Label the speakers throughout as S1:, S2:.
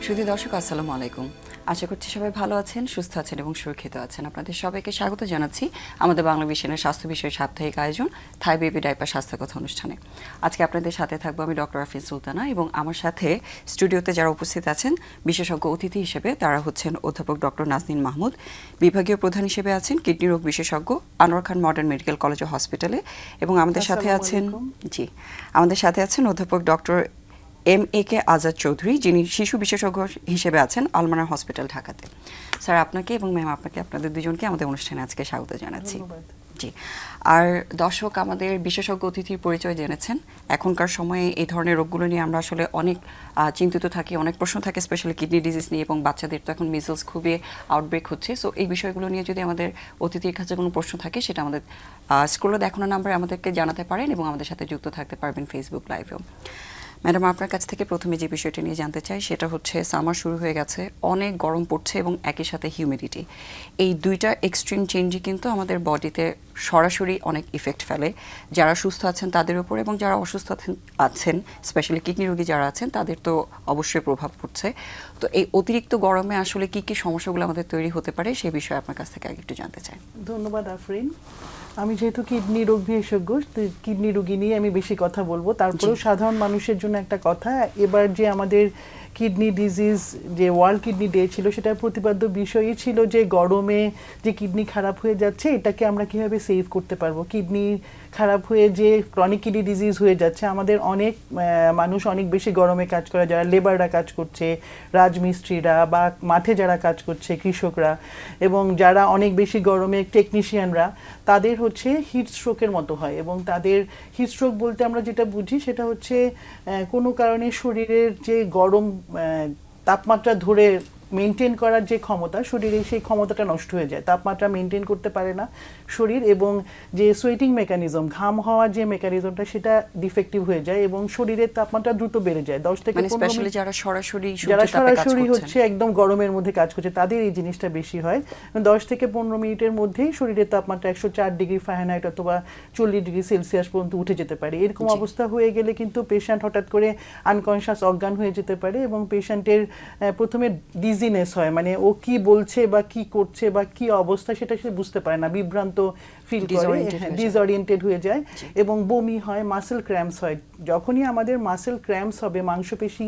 S1: সুধী দর্শক আসসালামু আলাইকুম। আশা করছি সবাই ভালো আছেন, সুস্থ আছেন এবং সুরক্ষিত আছেন। আপনাদের সবাইকে স্বাগত জানাচ্ছি আমাদের বাংলা ভিশনের স্বাস্থ্য বিষয়ে সাপ্তাহিক আয়োজন থাই বেবি ডাইপার স্বাস্থ্য কথা অনুষ্ঠানে। আজকে আপনাদের সাথে থাকবো আমি ডক্টর আফিন সুলতানা এবং আমার সাথে স্টুডিওতে যারা উপস্থিত আছেন বিশেষজ্ঞ অতিথি হিসেবে তারা হচ্ছেন অধ্যাপক ডক্টর নাজনীন মাহমুদ, বিভাগীয় প্রধান হিসেবে আছেন কিডনি রোগ বিশেষজ্ঞ আনোয়ার খান মডার্ন মেডিকেল কলেজ ও হসপিটালে, এবং আমাদের সাথে আছেন আমাদের সাথে আছেন অধ্যাপক ডক্টর MAK আজাদ চৌধুরী, যিনি শিশু বিশেষজ্ঞ হিসেবে আছেন আলমানা হসপিটাল ঢাকাতে। স্যার আপনাকে এবং ম্যাম আপনাকে, আপনাদের দুজনকে আমাদের অনুষ্ঠানে আজকে স্বাগত জানাচ্ছি। জি, আর দর্শক আমাদের বিশেষজ্ঞ অতিথির পরিচয় জেনেছেন। এখনকার সময়ে এই ধরনের রোগগুলো নিয়ে আমরা আসলে অনেক চিন্তিত থাকি, অনেক প্রশ্ন থাকে, স্পেশালি কিডনি ডিজিজ নিয়ে, এবং বাচ্চাদের তো এখন মিসেলস খুবই আউটব্রেক হচ্ছে। সো এই বিষয়গুলো নিয়ে যদি আমাদের অতিথির কাছে কোনো প্রশ্ন থাকে সেটা আমাদের স্ক্রলে দেখানো নাম্বারে আমাদেরকে জানাতে পারেন এবং আমাদের সাথে যুক্ত থাকতে পারবেন ফেসবুক লাইভেও। ম্যাডাম, আপনার কাছ থেকে প্রথমে যে বিষয়টা নিয়ে জানতে চাই সেটা হচ্ছে সামার শুরু হয়ে গেছে, অনেক গরম পড়ছে এবং একই সাথে হিউমিডিটি। এই দুইটা এক্সট্রিম চেঞ্জই কিন্তু আমাদের বডিতে সরাসরি অনেক ইফেক্ট ফেলে, যারা সুস্থ আছেন তাদের উপর, এবং যারা অসুস্থ আছেন স্পেশালি কিডনি রোগী যারা আছেন তাদের তো অবশ্যই প্রভাব পড়ছে। তো এই অতিরিক্ত গরমে আসলে কি কি সমস্যাগুলো আমাদের তৈরি হতে পারে সেই বিষয়ে আপনার কাছ থেকে আগে একটু জানতে চাই।
S2: ধন্যবাদ আফরিন। আমি যেহেতু কিডনি রোগ বিশেষজ্ঞ, কিডনি রোগী নিয়ে আমি বেশি কথা বলবো। তারপরেও সাধারণ মানুষের জন্য একটা কথা, এবার যে আমাদের কিডনি ডিজিজ যে ওয়ার্ল্ড কিডনি ডে ছিল সেটার প্রতিপাদ্য বিষয়ই ছিল যে গরমে যে কিডনি খারাপ হয়ে যাচ্ছে এটাকে আমরা কিভাবে সেভ করতে পারবো। কিডনি খারাপ হয়ে যে ক্রনিক কিডনি ডিজিজ হয়ে যাচ্ছে, আমাদের অনেক মানুষ অনেক বেশি গরমে কাজ করে, যারা লেবাররা কাজ করছে, রাজমিস্ত্রিরা বা মাঠে যারা কাজ করছে, কৃষকরা, এবং যারা অনেক বেশি গরমে টেকনিশিয়ানরা, তাদের হচ্ছে হিট স্ট্রোকের মতো হয়। এবং তাদের হিট স্ট্রোক বলতে আমরা যেটা বুঝি সেটা হচ্ছে কোনো কারণে শরীরের যে গরম তাপমাত্রা ধরে মেনটেন করার যে ক্ষমতা, শরীরে সেই ক্ষমতাটা নষ্ট হয়ে যায়, তাপমাত্রা মেনটেন করতে পারে না শরীর, এবং যে সোয়েটিং মেকানিজম, ঘাম হওয়ার যে মেকানিজমটা সেটা ডিফেক্টিভ হয়ে যায় এবং শরীরের তাপমাত্রা দ্রুত বেড়ে যায়। 10 থেকে 15 মিনিট
S1: যারা
S2: সরাসরি হচ্ছে একদম গরমের মধ্যে কাজ করছে তাদের এই জিনিসটা বেশি হয়। 10 থেকে 15 মিনিটের মধ্যেই শরীরের তাপমাত্রা 104 ডিগ্রি ফারেনহাইট অথবা 40 ডিগ্রি সেলসিয়াস পর্যন্ত উঠে যেতে পারে। এরকম অবস্থা হয়ে গেলে কিন্তু পেশেন্ট হঠাৎ করে আনকনশাস, অজ্ঞান হয়ে যেতে পারে, এবং পেশেন্টের প্রথমে ডিজিনেস হয়, মানে ও কি বলছে বা কি করছে বা কি অবস্থা সেটা সে বুঝতে পারে না, বিভ্রান্ত ফিল করে, ডিসঅরিয়েন্টেড হয়ে যায়, এবং বমি হয়, মাসেল ক্র্যাম্পস হয়। যখনই আমাদের মাসেল ক্র্যাম্পস হবে, মাংসপেশি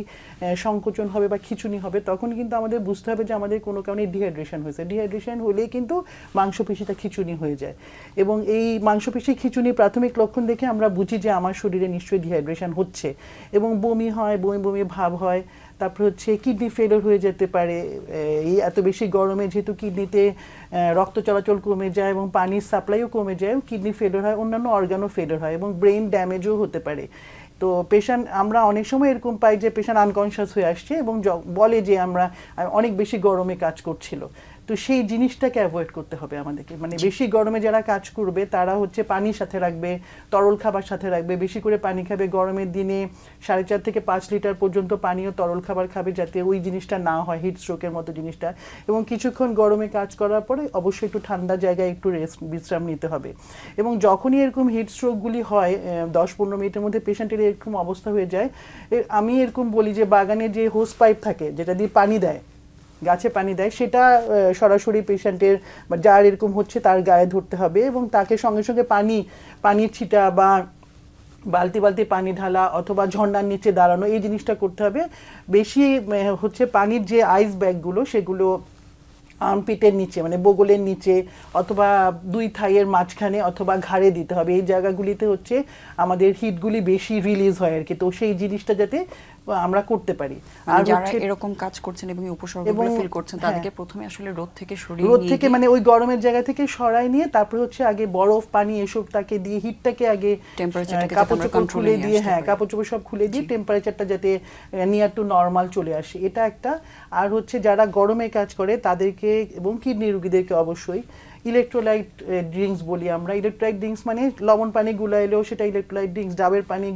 S2: সংকোচন হবে বা খিঁচুনি হবে, তখন কিন্তু আমাদের বুঝতে হবে যে আমাদের কোনো কারণে ডিহাইড্রেশন হয়েছে। ডিহাইড্রেশন হলেই কিন্তু মাংসপেশিটা খিঁচুনি হয়ে যায়, এবং এই মাংসপেশি খিঁচুনি প্রাথমিক লক্ষণ দেখে আমরা বুঝি যে আমার শরীরে নিশ্চয়ই ডিহাইড্রেশন হচ্ছে, এবং বমি হয়, বমি বমি ভাব হয়। তারপর হচ্ছে কিডনি ফেলিওর হয়ে যেতে পারে। এই এত বেশি গরমে যেহেতু কিডনিতে রক্ত চলাচল কমে যায় এবং পানির সাপ্লাইও কমে যায়, কিডনি ফেলিওর হয়, অন্যান্য অর্গানও ফেলিওর হয়, এবং ব্রেন ড্যামেজও হতে পারে। তো পেশেন্ট, আমরা অনেক সময় এরকম পাই যে পেশেন্ট আনকনশাস হয়ে আসছে এবং বলে যে আমরা অনেক বেশি গরমে কাজ করছিল। তো সেই জিনিসটাকে অ্যাভয়েড করতে হবে আমাদেরকে, মানে বেশি গরমে যারা কাজ করবে তারা হচ্ছে পানির সাথে রাখবে, তরল খাবার সাথে রাখবে, বেশি করে পানি খাবে। গরমের দিনে 4.5 থেকে 5 লিটার পর্যন্ত পানি ও তরল খাবার খাবে, যাতে ওই জিনিসটা না হয়, হিট স্ট্রোকের মতো জিনিসটা। এবং কিছুক্ষণ গরমে কাজ করার পরে অবশ্যই একটু ঠান্ডা জায়গায় একটু বিশ্রাম নিতে হবে। এবং যখনই এরকম হিট স্ট্রোকগুলি হয়, 10-15 মিনিটের মধ্যে পেশেন্টের এরকম অবস্থা হয়ে যায়, আমি এরকম বলি যে বাগানে যে হোস পাইপ থাকে যেটা দিয়ে পানি দেয়, গাছে পানি দেয়, সেটা সরাসরি পেশেন্টের যার এরকম হচ্ছে তার গায়ে ধরতে হবে, এবং তাকে সঙ্গে সঙ্গে পানির ছিটা বা বালতি বালতি পানি ঢালা অথবা ঝর্ণার নিচে দাঁড়ানো, এই জিনিসটা করতে হবে। বেশি হচ্ছে পানির যে আইস ব্যাগগুলো সেগুলো আর্মপিটের নিচে, মানে বগলের নিচে অথবা 2 থাইয়ের মাঝখানে অথবা ঘাড়ে দিতে হবে। এই জায়গাগুলিতে হচ্ছে আমাদের হিটগুলি বেশি রিলিজ হয় আর কি। তো সেই জিনিসটা যাতে আমরা করতে পারি।
S1: আর যারা এরকম কাজ করছেন এবং উপসর্গগুলো ফিল করছেন তাদেরকে প্রথমে আসলে রোদ থেকে
S2: মানে ওই গরমের জায়গা থেকে সরাই নিয়ে তারপর হচ্ছে আগে বরফ পানি এসব তাকে দিয়ে হিটটাকে আগে কাপড় চোপড় খুলে দিয়ে, কাপড় চোপড় সব খুলে দিয়ে টেম্পারেচারটা যাতে নিয়ার টু নর্মাল চলে আসে, এটা একটা। আর হচ্ছে যারা গরমে কাজ করে তাদেরকে এবং কিডনি রোগীদেরকে অবশ্যই ইলেকট্রোলাইট ড্রিঙ্কস বলি আমরা। ইলেকট্রোলাইট ড্রিঙ্কস মানে লবণ পানি গুলাইলেও সেটা ইলেকট্রোলাইট ড্রিঙ্কস, ডাবের পানি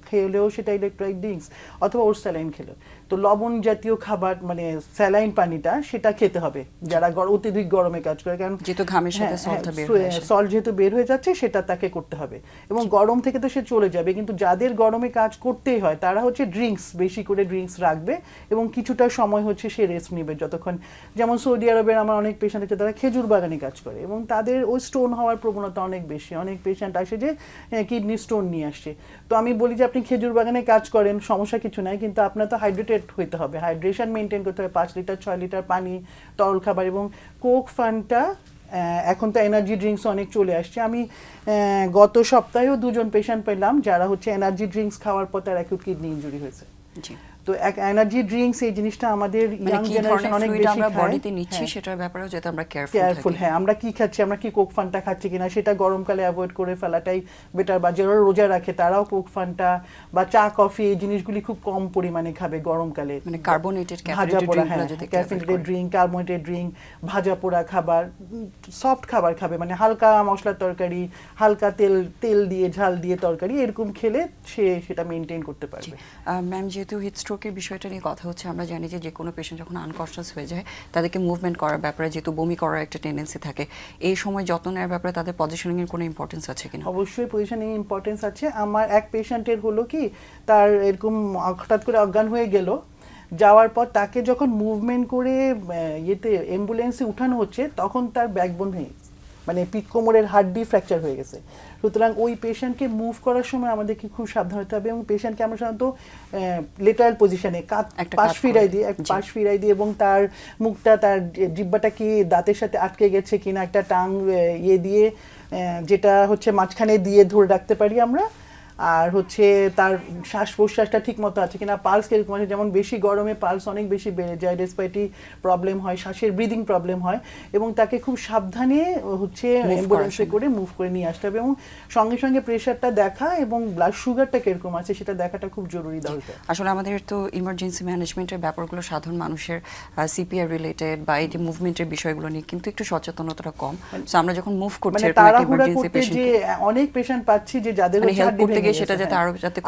S2: খেলেও সেটা ইলেকট্রোলাইট ড্রিঙ্কস, অথবা ওরসালাইন খেলেও। তো তো লবণ জাতীয় খাবার মানে স্যালাইন পানিটা সেটা খেতে হবে যারা অত্যধিক গরমে কাজ করে, কারণ
S1: যেহেতু ঘামের সাথে সল্টটা বের হয়ে আসে,
S2: সল্ট যেহেতু বের হয়ে যাচ্ছে সেটা তাকে করতে হবে। এবং গরম থেকে তো সে চলে যাবে, কিন্তু যাদের গরমে কাজ করতেই হয় তারা হচ্ছে ড্রিঙ্কস, বেশি করে ড্রিঙ্কস রাখবে এবং কিছুটা সময় হচ্ছে সে রেস্ট নেবে যতক্ষণ। যেমন সৌদি আরবের আমার অনেক পেশেন্ট আছে তারা খেজুর বাগানে কাজ করে এবং তাদের ওই স্টোন হওয়ার প্রবণতা অনেক বেশি। অনেক পেশেন্ট আসে যে কিডনি স্টোন নিয়ে আসছে, তো আমি বলি যে আপনি খেজুর বাগানে কাজ করেন সমস্যা কিছু নাই, কিন্তু আপনার তো হাইড্রেটেড হইতে হবে, হাইড্রেশন মেনটেন করতে হবে, 5 লিটার 6 লিটার পানি, তরল খাবার। এবং কোক ফান্টা এখন তো এনার্জি ড্রিঙ্কস অনেক চলে আসছে। আমি গত সপ্তাহেও 2জন পেশেন্ট পেলাম যারা হচ্ছে এনার্জি ড্রিঙ্কস খাওয়ার পর তার অ্যাকিউট কিডনি ইনজুরি হয়েছে।
S1: জি।
S2: তো এনার্জি ড্রিঙ্কস এই জিনিসটা আমাদের ইয়াং জেনারেশন অনেক বেশি
S1: আমরা
S2: খায়।
S1: বডিতে নিচ্ছি সেটার ব্যাপারেও যেটা আমরা
S2: কেয়ারফুল, হ্যাঁ আমরা কি খাচ্ছি, আমরা কি কোক ফান্টা খাচ্ছি কিনা সেটা গরমকালে অ্যাভয়েড করে ফেলাটাই বেটার। বা যারা রোজা রাখে তারাও কোক ফান্টা বা চা কফি এই জিনিসগুলি খুব কম পরিমাণে খাবে গরমকালে।
S1: মানে কার্বোনেটেড
S2: ভাজা পোড়া, হ্যাঁ ক্যাফিনেটেড ড্রিঙ্ক, কার্বোনেটেড ড্রিঙ্ক, ভাজা পোড়া খাবার, সফট খাবার খাবে, মানে হালকা মশলার তরকারি, হালকা তেল দিয়ে ঝাল দিয়ে তরকারি এরকম খেলে সে সেটা মেনটেন করতে পারবে।
S1: ম্যাম, যেহেতু হিট স্ট্রোকের বিষয়টা নিয়ে কথা হচ্ছে, আমরা জানি যে কোনো পেশেন্ট যখন আনকনশিয়াস হয়ে যায় তাদেরকে মুভমেন্ট করার ব্যাপারে, যেহেতু বমি করার একটা টেন্ডেন্সি থাকে, এই সময় যত্ন নেওয়ার ব্যাপারে তাদের পজিশনিং এর কোনো ইম্পর্টেন্স আছে কিনা?
S2: অবশ্যই পজিশনিং ইম্পর্টেন্স আছে। আমার এক পেশেন্টের হলো কি, তার এরকম হঠাৎ করে অজ্ঞান হয়ে গেল, যাওয়ার পর তাকে যখন মুভমেন্ট করে অ্যাম্বুলেন্সে উঠানো হচ্ছে তখন তার ব্যাকবোন ভেঙে গেছে, মানে পিঠ কোমরের হাড্ডি ফ্র্যাকচার হয়ে গেছে। সুতরাং ওই পেশেন্টকে মুভ করার সময় আমাদেরকে খুব সাবধান হতে হবে এবং পেশেন্টকে আমরা সাধারণত লেটারাল পজিশনে পাশ ফিরাই দিই এবং তার মুখটা, তার জিহ্বাটা কি দাঁতের সাথে আটকে গেছে কিনা একটা টাং দিয়ে যেটা হচ্ছে মাঝখানে দিয়ে ধরে রাখতে পারি আমরা, আর হচ্ছে তার শ্বাস প্রশ্বাসটা ঠিক মতো আছে কিনা, পালস কিরকম আছে। যেমন বেশি গরমে পালস অনেক বেশি বেড়ে যায়, রেসপিরেটরি প্রবলেম হয়, শ্বাসের ব্রিদিং প্রবলেম হয় এবং তাকে খুব সাবধানে হচ্ছে অ্যাম্বুলেন্সে করে মুভ করে নিয়ে আসতে হবে এবং সঙ্গে সঙ্গে প্রেশারটা দেখা এবং ব্লাড সুগারটা কিরকম আছে সেটা দেখাটা খুব জরুরি দরকার।
S1: আসলে আমাদের তো ইমার্জেন্সি ম্যানেজমেন্টের ব্যাপারগুলো সাধারণ মানুষের সিপিআর রিলেটেড বা এই যে মুভমেন্টের বিষয়গুলো নিয়ে কিন্তু একটু সচেতনতাটা কম। সো আমরা যখন মুভ করছি
S2: ইমার্জেন্সি পেশেন্ট, যে অনেক পেশেন্ট পাচ্ছি যে যাদের
S1: সেটা যাতে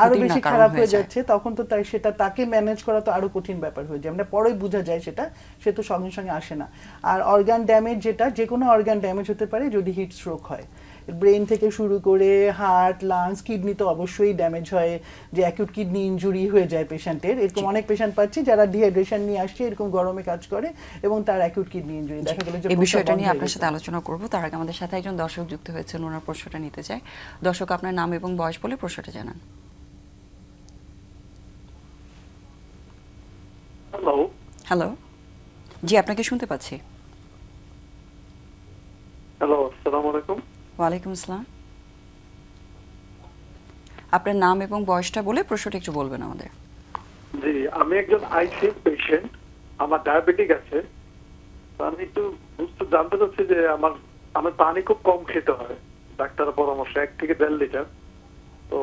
S1: আরো
S2: বেশি খারাপ হয়ে যাচ্ছে, তখন তো সেটা তাকে ম্যানেজ করা তো আরো কঠিন ব্যাপার হয়ে যায়। আমরা পরেই বোঝা যায় সেটা, সে তো সঙ্গে সঙ্গে আসে না। আর অর্গান ড্যামেজ, যেটা যে কোনো অর্গান ড্যামেজ হতে পারে যদি হিট স্ট্রোক হয়, ব্রেন থেকে শুরু করে হার্ট, লাংস, কিডনি তো অবশ্যই ড্যামেজ হয়, যে অ্যাকিউট কিডনি ইনজুরি হয়ে যায় পেশেন্টের। এরকম অনেক পেশেন্ট পাচ্ছি যারা ডিহাইড্রেশন নিয়ে আসছে, এরকম গরমে কাজ করে এবং তার অ্যাকিউট কিডনি ইনজুরি দেখা গেল।
S1: এই বিষয়টা নিয়ে আপনার সাথে আলোচনা করব, তার আগে আমাদের সাথে একজন দর্শক যুক্ত হয়েছেন, ওনার প্রশ্নটা নিতে চাই। দর্শক, আপনার নাম এবং বয়স বলে প্রশ্নটা জানান। হ্যালো, জি আপনাকে শুনতে পাচ্ছি।
S3: হ্যালো, আসসালামু আলাইকুম।
S1: ওয়ালাইকুম আসসালাম। আপনার নাম এবং বয়সটা বলে প্রশ্নটা একটু বলবেন আমাদের।
S3: জি, আমি একজন আইসিইউ পেশেন্ট, আমার ডায়াবেটিক আছে। আমি একটু জানতে চাচ্ছি যে আমার পানি খুব কম খেতে হয়, ডাক্তারের পরামর্শ 1 থেকে 1.5 লিটার। তো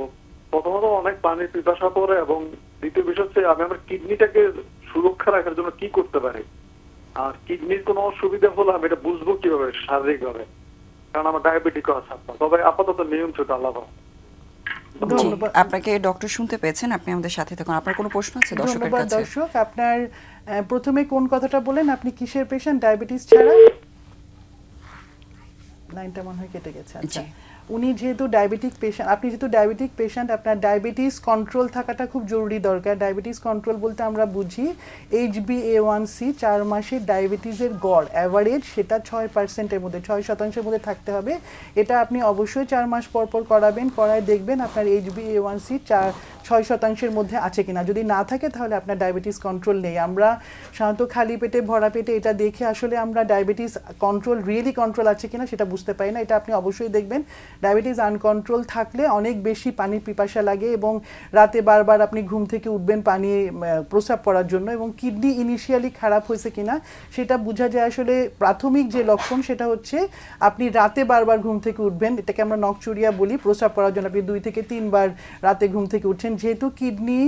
S3: প্রথমত অনেক পানির পিপাসা পড়ে এবং দ্বিতীয় বিষয় হচ্ছে আমি আমার কিডনিটাকে সুরক্ষা রাখার জন্য কি করতে পারি, আর কিডনির কোনো অসুবিধা হলে আমি এটা বুঝবো কিভাবে শারীরিকভাবে, কারণ আমার ডায়াবেটিকও আছে। তবে আপাতত নিয়ন্ত্রিত, আল্লাহ।
S1: আপনাকে ডক্টর শুনতে পেয়েছেন, আপনি আমাদের সাথে থাকুন। আপনার কোনো প্রশ্ন আছে দর্শকের কাছে?
S2: ধন্যবাদ দর্শক। আপনার প্রথমে কোন কথাটা বলেন, আপনি কিসের পেশেন্ট? ডায়াবেটিস ছাড়া? লাইনটা মনে হয় কেটে গেছে। আচ্ছা, উনি যেহেতু ডায়াবেটিক পেশেন্ট, আপনি যেহেতু ডায়াবেটিক পেশেন্ট, আপনার ডায়াবেটিস কন্ট্রোল থাকাটা খুব জরুরি দরকার। ডায়াবেটিস কন্ট্রোল বলতে আমরা বুঝি HbA1c 4 মাসের ডায়াবেটিসের গড় অ্যাভারেজ, সেটা 6%-এর মধ্যে, 6% মধ্যে থাকতে হবে। এটা আপনি অবশ্যই 4 মাস পর পর করাবেন, করায় দেখবেন আপনার HbA1c 6% মধ্যে আছে কিনা। যদি না থাকে তাহলে আপনার ডায়াবেটিস কন্ট্রোল নেই। আমরা সাধারণত খালি পেটে, ভরা পেটে এটা দেখে আসলে আমরা ডায়াবেটিস রিয়েলি কন্ট্রোল আছে কিনা সেটা বুঝতে পারি না। এটা আপনি অবশ্যই দেখবেন। ডায়াবেটিস আনকন্ট্রোল থাকলে অনেক বেশি পানির পিপাসা লাগে এবং রাতে বারবার আপনি ঘুম থেকে উঠবেন পানি প্রস্রাব করার জন্য, এবং কিডনি ইনিশিয়ালি খারাপ হয়েছে কিনা সেটা বোঝা যায় আসলে প্রাথমিক যে লক্ষণ সেটা হচ্ছে আপনি রাতে বারবার ঘুম থেকে উঠবেন, এটাকে আমরা নকচুরিয়া বলি, প্রস্রাব করার জন্য আপনি 2 থেকে 3 বার রাতে ঘুম থেকে উঠছেন। যেহেতু কিডনি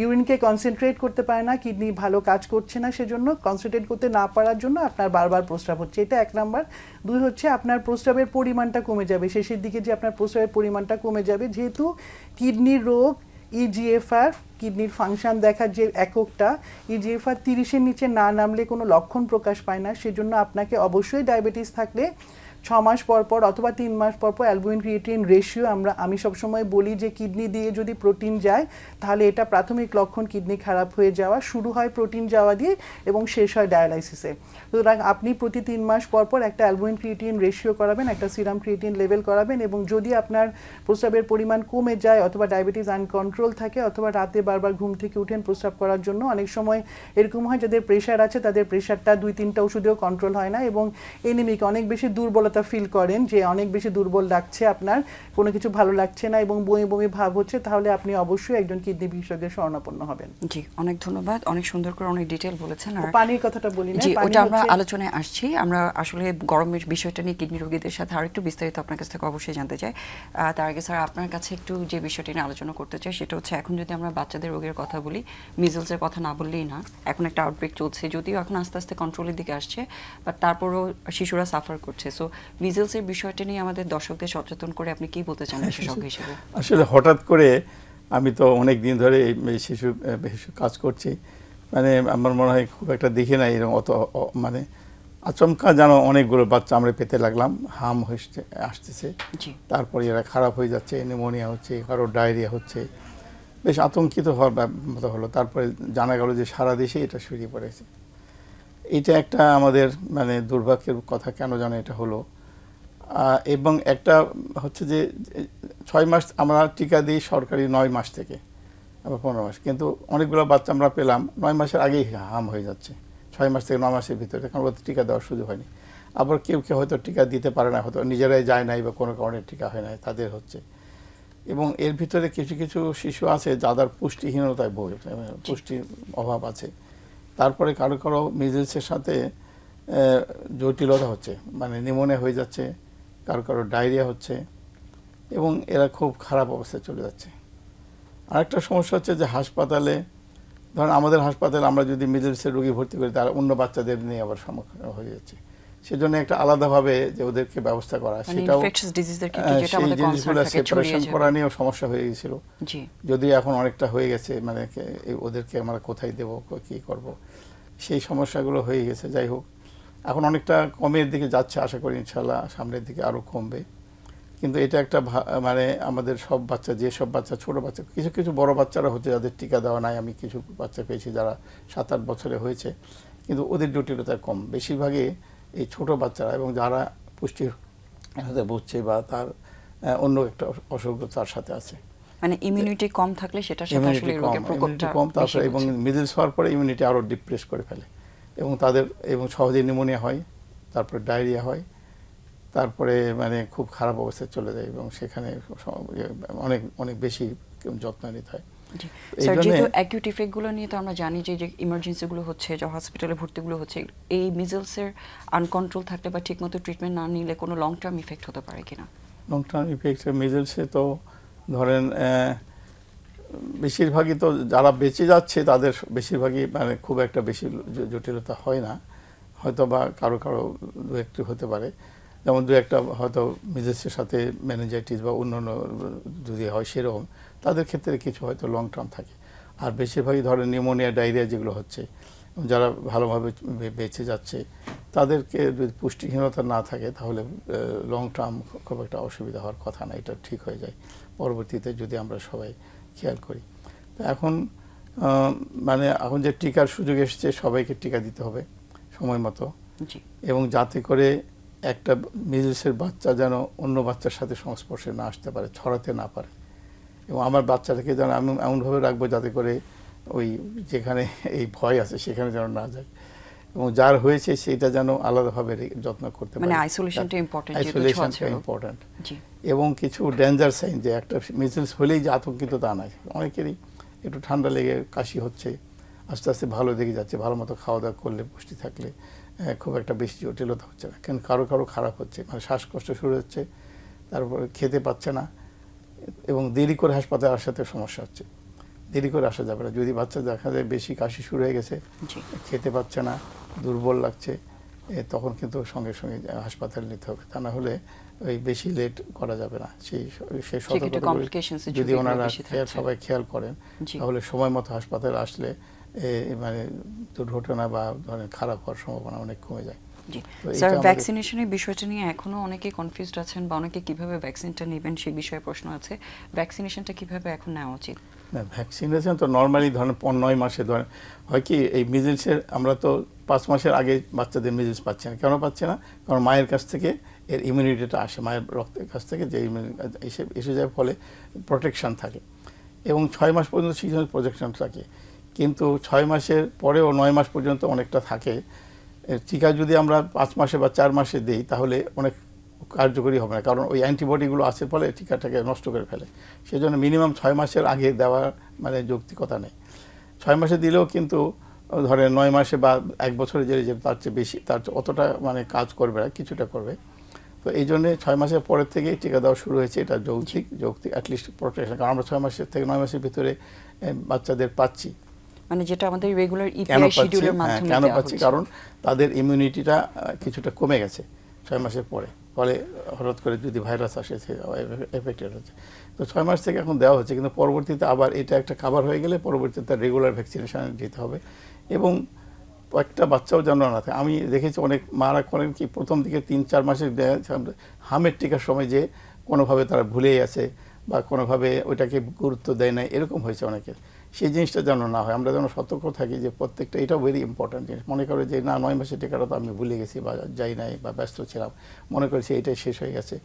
S2: ইউরিনকে কনসেন্ট্রেট করতে পারে না, কিডনি ভালো কাজ করছে না, সেজন্য কনসেন্ট্রেট করতে না পারার জন্য আপনার বারবার প্রস্রাব হচ্ছে, এটা 1 নাম্বার। 2 হচ্ছে আপনার প্রস্রাবের পরিমাণটা কমে যাবে, শেষের দিকে যে আপনার প্রস্রাবের পরিমাণটা কমে যাবে, যেহেতু কিডনির রোগ ইজিএফআর কিডনির ফাংশন দেখার যে এককটা, ইজিএফআর 30-এর নিচে না নামলে কোনো লক্ষণ প্রকাশ পায় না। সেজন্য আপনাকে অবশ্যই ডায়াবেটিস থাকলে 6 মাস পর পর অথবা 3 মাস পর পর অ্যালবুমিন ক্রিয়েটিন রেশিও, আমি সবসময় বলি যে কিডনি দিয়ে যদি প্রোটিন যায় তাহলে এটা প্রাথমিক লক্ষণ কিডনি খারাপ হয়ে যাওয়া, শুরু হয় প্রোটিন যাওয়া দিয়ে এবং শেষ হয় ডায়ালাইসিসে। সুতরাং আপনি প্রতি 3 মাস পর পর একটা অ্যালবুমিন ক্রিয়েটিন রেশিও করাবেন, একটা সিরাম ক্রিয়েটিন লেভেল করাবেন, এবং যদি আপনার প্রস্রাবের পরিমাণ কমে যায় অথবা ডায়াবেটিস আনকন্ট্রোল থাকে অথবা রাতে বারবার ঘুম থেকে উঠেন প্রস্রাব করার জন্য, অনেক সময় এরকম হয় যাদের প্রেশার আছে তাদের প্রেশারটা 2-3টা ওষুধেও কন্ট্রোল হয় না এবং এনিমিক অনেক বেশি দুর্বলতা ফিল করেন যে অনেক বেশি দুর্বল লাগছে, আপনার কোনো কিছু ভালো লাগছে না এবং বমি বমি ভাব হচ্ছে, তাহলে আপনি অবশ্যই একজন কিডনি বিশেষজ্ঞের শরণাপন্ন হবেন।
S1: জি, অনেক ধন্যবাদ, অনেক সুন্দর করে অনেক ডিটেইল বলেছেন। আর
S2: পানির কথাটা বলি না,
S1: জি, ওটা আমরা আলোচনায় আসছি। আমরা আসলে গরমের বিষয়টা নিয়ে কিডনি রোগীদের সাথে আরেকটু বিস্তারিত আপনার কাছ থেকে অবশ্যই জানতে চাই। তার আগে স্যার আপনার কাছে একটু যে বিষয়টি নিয়ে আলোচনা করতে চাই সেটা হচ্ছে, এখন যদি আমরা বাচ্চাদের রোগের কথা বলি, মিজলসের কথা না বললেই না। এখন একটা আউটব্রেক চলছে, যদিও এখন আস্তে আস্তে কন্ট্রোলের দিকে আসছে, বাট তারপরেও শিশুরা সাফার করছে। সো মিজলসের বিষয়টা নিয়ে আমাদের দর্শকদের সচেতন করে আপনি কি বলতে চান বিশেষজ্ঞ হিসেবে?
S4: আসলে হঠাৎ করে, আমি তো অনেক দিন ধরে এই শিশু কাজ করছি, মানে আমার মনে হয় খুব একটা দেখি না এরকম অত, মানে আচমকা যেন অনেকগুলো বাচ্চা আমরা পেতে লাগলাম, হাম আসতেছে, তারপরে এরা খারাপ হয়ে যাচ্ছে, নিউমোনিয়া হচ্ছে, কারো ডায়রিয়া হচ্ছে, বেশ আতঙ্কিত হওয়ার মতো হলো। তারপরে জানা গেল যে সারা দেশে এটা ছড়িয়ে পড়েছে। এটা একটা আমাদের মানে দুর্ভাগ্যের কথা, কেন জানো এটা হলো। এবং একটা হচ্ছে যে 6 মাস আমরা টিকা দিই সরকারি 9 মাস থেকে, আবার 15 মাস, কিন্তু অনেকগুলো বাচ্চা আমরা পেলাম 9 মাসের আগেই হাম হয়ে যাচ্ছে, 6 মাস থেকে 9 মাসের ভিতরে, কারণ ওদের টিকা দেওয়ার সুযোগ হয়নি। আবার কেউ কেউ হয়তো টিকা দিতে পারে না, হয়তো নিজেরাই যায় নাই বা কোনো কারণে টিকা হয় নাই, তাদের হচ্ছে। এবং এর ভিতরে কিছু কিছু শিশু আছে যাদের পুষ্টিহীনতায় ভোগে, পুষ্টির অভাব আছে। তারপরে কারো কারো মিজলসের সাথে জটিলতা হচ্ছে, মানে নিউমোনিয়া হয়ে যাচ্ছে, কারো কারো ডায়রিয়া হচ্ছে, এবং এরা খুব খারাপ অবস্থায় চলে যাচ্ছে। আরেকটা সমস্যা হচ্ছে যে হাসপাতালে, ধরেন আমাদের হাসপাতালে আমরা যদি মিজলসের রোগী ভর্তি করি, তারা অন্য বাচ্চাদের নিয়ে আবার সম্মুখীন হয়ে যাচ্ছে। সেজন্য একটা আলাদাভাবে যে ওদেরকে ব্যবস্থা করা, সেটাও সেই জিনিসগুলো সেপারেশন করা নিয়েও সমস্যা হয়ে গেছিল। যদি এখন অনেকটা হয়ে গেছে, মানে ওদেরকে আমরা কোথায় দেবো, কী করব, সেই সমস্যাগুলো হয়ে গেছে। যাই হোক, এখন অনেকটা কমের দিকে যাচ্ছে, আশা করি ইনশাল্লাহ সামনের দিকে আরও কমবে। কিন্তু এটা একটা মানে আমাদের সব বাচ্চা, যে সব বাচ্চা, ছোট বাচ্চা, কিছু কিছু বড় বাচ্চারা হচ্ছে যাদের টিকা দেওয়া নাই, আমি কিছু বাচ্চা পেয়েছি যারা 7-8 বছরে হয়েছে, কিন্তু ওদের জটিলতা কম। বেশিরভাগই এই ছোট বাচ্চারা, এবং যারা পুষ্টির সাথে বুঝছে বা তার অন্য একটা অসুখ তার সাথে আছে,
S1: মানে ইমিউনিটি কম থাকলে সেটা সাথে আসলে রোগের প্রকোপটা
S4: কম। তারপরে এবং মিডলস হওয়ার পরে ইমিউনিটি আরও ডিপ্রেস করে ফেলে, এবং তাদের এবং সহজে নিউমোনিয়া হয়, তারপরে ডায়রিয়া হয়, তারপরে মানে খুব খারাপ অবস্থায় চলে যায়, এবং সেখানে অনেক অনেক বেশি যত্ন নিতে হয়।
S1: যেহেতু অ্যাকিউট ইফেক্টগুলো নিয়ে তো আমরা জানি যে ইমার্জেন্সিগুলো হচ্ছে, যে হসপিটালে ভর্তিগুলো হচ্ছে, এই মিজলসের আনকন্ট্রোল থাকলে বা ঠিকমতো ট্রিটমেন্ট না নিলে কোনো লং টার্ম ইফেক্ট হতে পারে কিনা?
S4: লং টার্ম ইফেক্ট মিজলসে তো ধরেন বেশিরভাগই তো যারা বেঁচে যাচ্ছে তাদের বেশিরভাগই মানে খুব একটা বেশি জটিলতা হয় না, হয়তো বা কারো কারো দু একটু হতে পারে, যেমন দু একটা হয়তো মিজলসের সাথে মেনিনজাইটিস বা অন্যান্য যদি হয় সেরকম, তাদের ক্ষেত্রে কিছু হয়তো লং টার্ম থাকে। আর বেশিরভাগই ধরেন নিউমোনিয়া, ডায়রিয়া যেগুলো হচ্ছে, যারা ভালোভাবে বেঁচে যাচ্ছে, তাদেরকে যদি পুষ্টিহীনতা না থাকে তাহলে লং টার্ম খুব একটা অসুবিধা হওয়ার কথা না, এটা ঠিক হয়ে যায় পরবর্তীতে যদি আমরা সবাই খেয়াল করি। তো এখন মানে এখন যে টিকার সুযোগ এসেছে, সবাইকে টিকা দিতে হবে সময় মতো, এবং যাতে করে একটা মিজলসের বাচ্চা যেন অন্য বাচ্চার সাথে সংস্পর্শে না আসতে পারে, ছড়াতে না পারে। এবং আমার বাচ্চাটাকে যেন আমি এমনভাবে রাখবো যাতে করে ওই যেখানে এই ভয় আছে সেখানে যেন না যায়, এবং যার হয়েছে সেটা যেন আলাদাভাবে যত্ন করতে পারে।
S1: মানে আইসোলেশনটা
S4: ইম্পর্টেন্ট। এবং কিছু ডেঞ্জার সাইন, যে একটা মিজলস হলেই যে আতঙ্কিত তা নয়, অনেকেরই একটু ঠান্ডা লেগে কাশি হচ্ছে, আস্তে আস্তে ভালো দিকে যাচ্ছে, ভালো মতো খাওয়া দাওয়া করলে, পুষ্টি থাকলে খুব একটা বেশি জটিলতা হচ্ছে না। কিন্তু কারো কারো খারাপ হচ্ছে, মানে শ্বাসকষ্ট শুরু হচ্ছে, তারপরে খেতে পাচ্ছে না, এবং দেরি করে হাসপাতালে আসার সাথে সমস্যা হচ্ছে। দেরি করে আসা যাবে না, যদি বাচ্চা দেখা যায় বেশি কাশি শুরু হয়ে গেছে, খেতে পাচ্ছে না, দুর্বল লাগছে, তখন কিন্তু সঙ্গে সঙ্গে হাসপাতালে নিতে হবে, তা না হলে ওই বেশি লেট করা যাবে না। সেই সতর্কতা যদি ওনারা সবাই খেয়াল করেন তাহলে সময় মতো হাসপাতালে আসলে মানে দুর্ঘটনা বা ধরেন খারাপ হওয়ার সম্ভাবনা অনেক কমে যায়।
S1: স্যার, ভ্যাকসিনেশনের বিষয়টা নিয়ে এখনো অনেকে কনফিউজড আছেন বা অনেকে কিভাবে ভ্যাকসিনটা নেবেন সেই বিষয়ে প্রশ্ন আছে। ভ্যাকসিনেশনটা কিভাবে এখন নেওয়া উচিত?
S4: না, ভ্যাকসিনেশন তো নর্মালি ধরেন 9 মাসে ধরেন হয় কি, এই মিজেলসের আমরা তো 5 মাসের আগে বাচ্চাদের মিজেলস পাচ্ছি না। কেন পাচ্ছি না? কারণ মায়ের কাছ থেকে এর ইমিউনিটিটা আসে, মায়ের রক্তের কাছ থেকে যে এসে যায়, ফলে প্রোটেকশন থাকে এবং 6 মাস পর্যন্ত সেই জন্য প্রোটেকশন থাকে। কিন্তু 6 মাসের পরেও 9 মাস পর্যন্ত অনেকটা থাকে। টিকা যদি আমরা 5 মাসে বা 4 মাসে দিই তাহলে অনেক কার্যকরী হবে না, কারণ ওই অ্যান্টিবডিগুলো আছে ফলে টিকাটাকে নষ্ট করে ফেলে। সেই জন্য মিনিমাম 6 মাসের আগে দেওয়ার মানে যৌক্তিকতা নেই। 6 মাসে দিলেও কিন্তু ধরেন 9 মাসে বা 1 বছরে যে তার চেয়ে বেশি, তার অতটা মানে কাজ করবে না, কিছুটা করবে। তো এই জন্যে 6 মাসের পরের থেকেই টিকা দেওয়া শুরু হয়েছে। এটা যৌক্তিক অ্যাটলিস্ট প্রোটেকশন, কারণ আমরা 6 মাসের থেকে 9 মাসের ভিতরে বাচ্চাদের পাচ্ছি।
S1: মানে যেটা আমাদের রেগুলার ইপিআই শিডিউলের মাধ্যমে
S4: কেন পাচ্ছি? কারণ তাদের ইমিউনিটিটা কিছুটা কমে গেছে 6 মাসের পরে, ফলে হঠাৎ করে যদি ভাইরাস আসে সে এফেক্টেড হচ্ছে। তো 6 মাস থেকে এখন দেওয়া হচ্ছে, কিন্তু পরবর্তীতে আবার এটা একটা কাভার হয়ে গেলে পরবর্তীতে তার রেগুলার ভ্যাকসিনেশন যেতে হবে। এবং একটা বাচ্চাও যেন না থাকে। আমি দেখেছি অনেক মারা করেন কি প্রথম দিকে 3-4 মাসের হামের টিকার সময় যে কোনোভাবে তারা ভুলেই আছে বা কোনোভাবে ওইটাকে গুরুত্ব দেয় না, এরকম হয়েছে অনেকের। সেই জিনিসটা যেন না হয়, আমরা যেন সতর্ক থাকি যে প্রত্যেকটা, এটাও ভেরি ইম্পর্ট্যান্ট জিনিস। মনে করে যে না 9 মাসের টিকাটা তো আমি ভুলে গেছি বা যাই নাই বা ব্যস্ত ছিলাম, মনে করেছি এটাই শেষ হয়ে গেছে।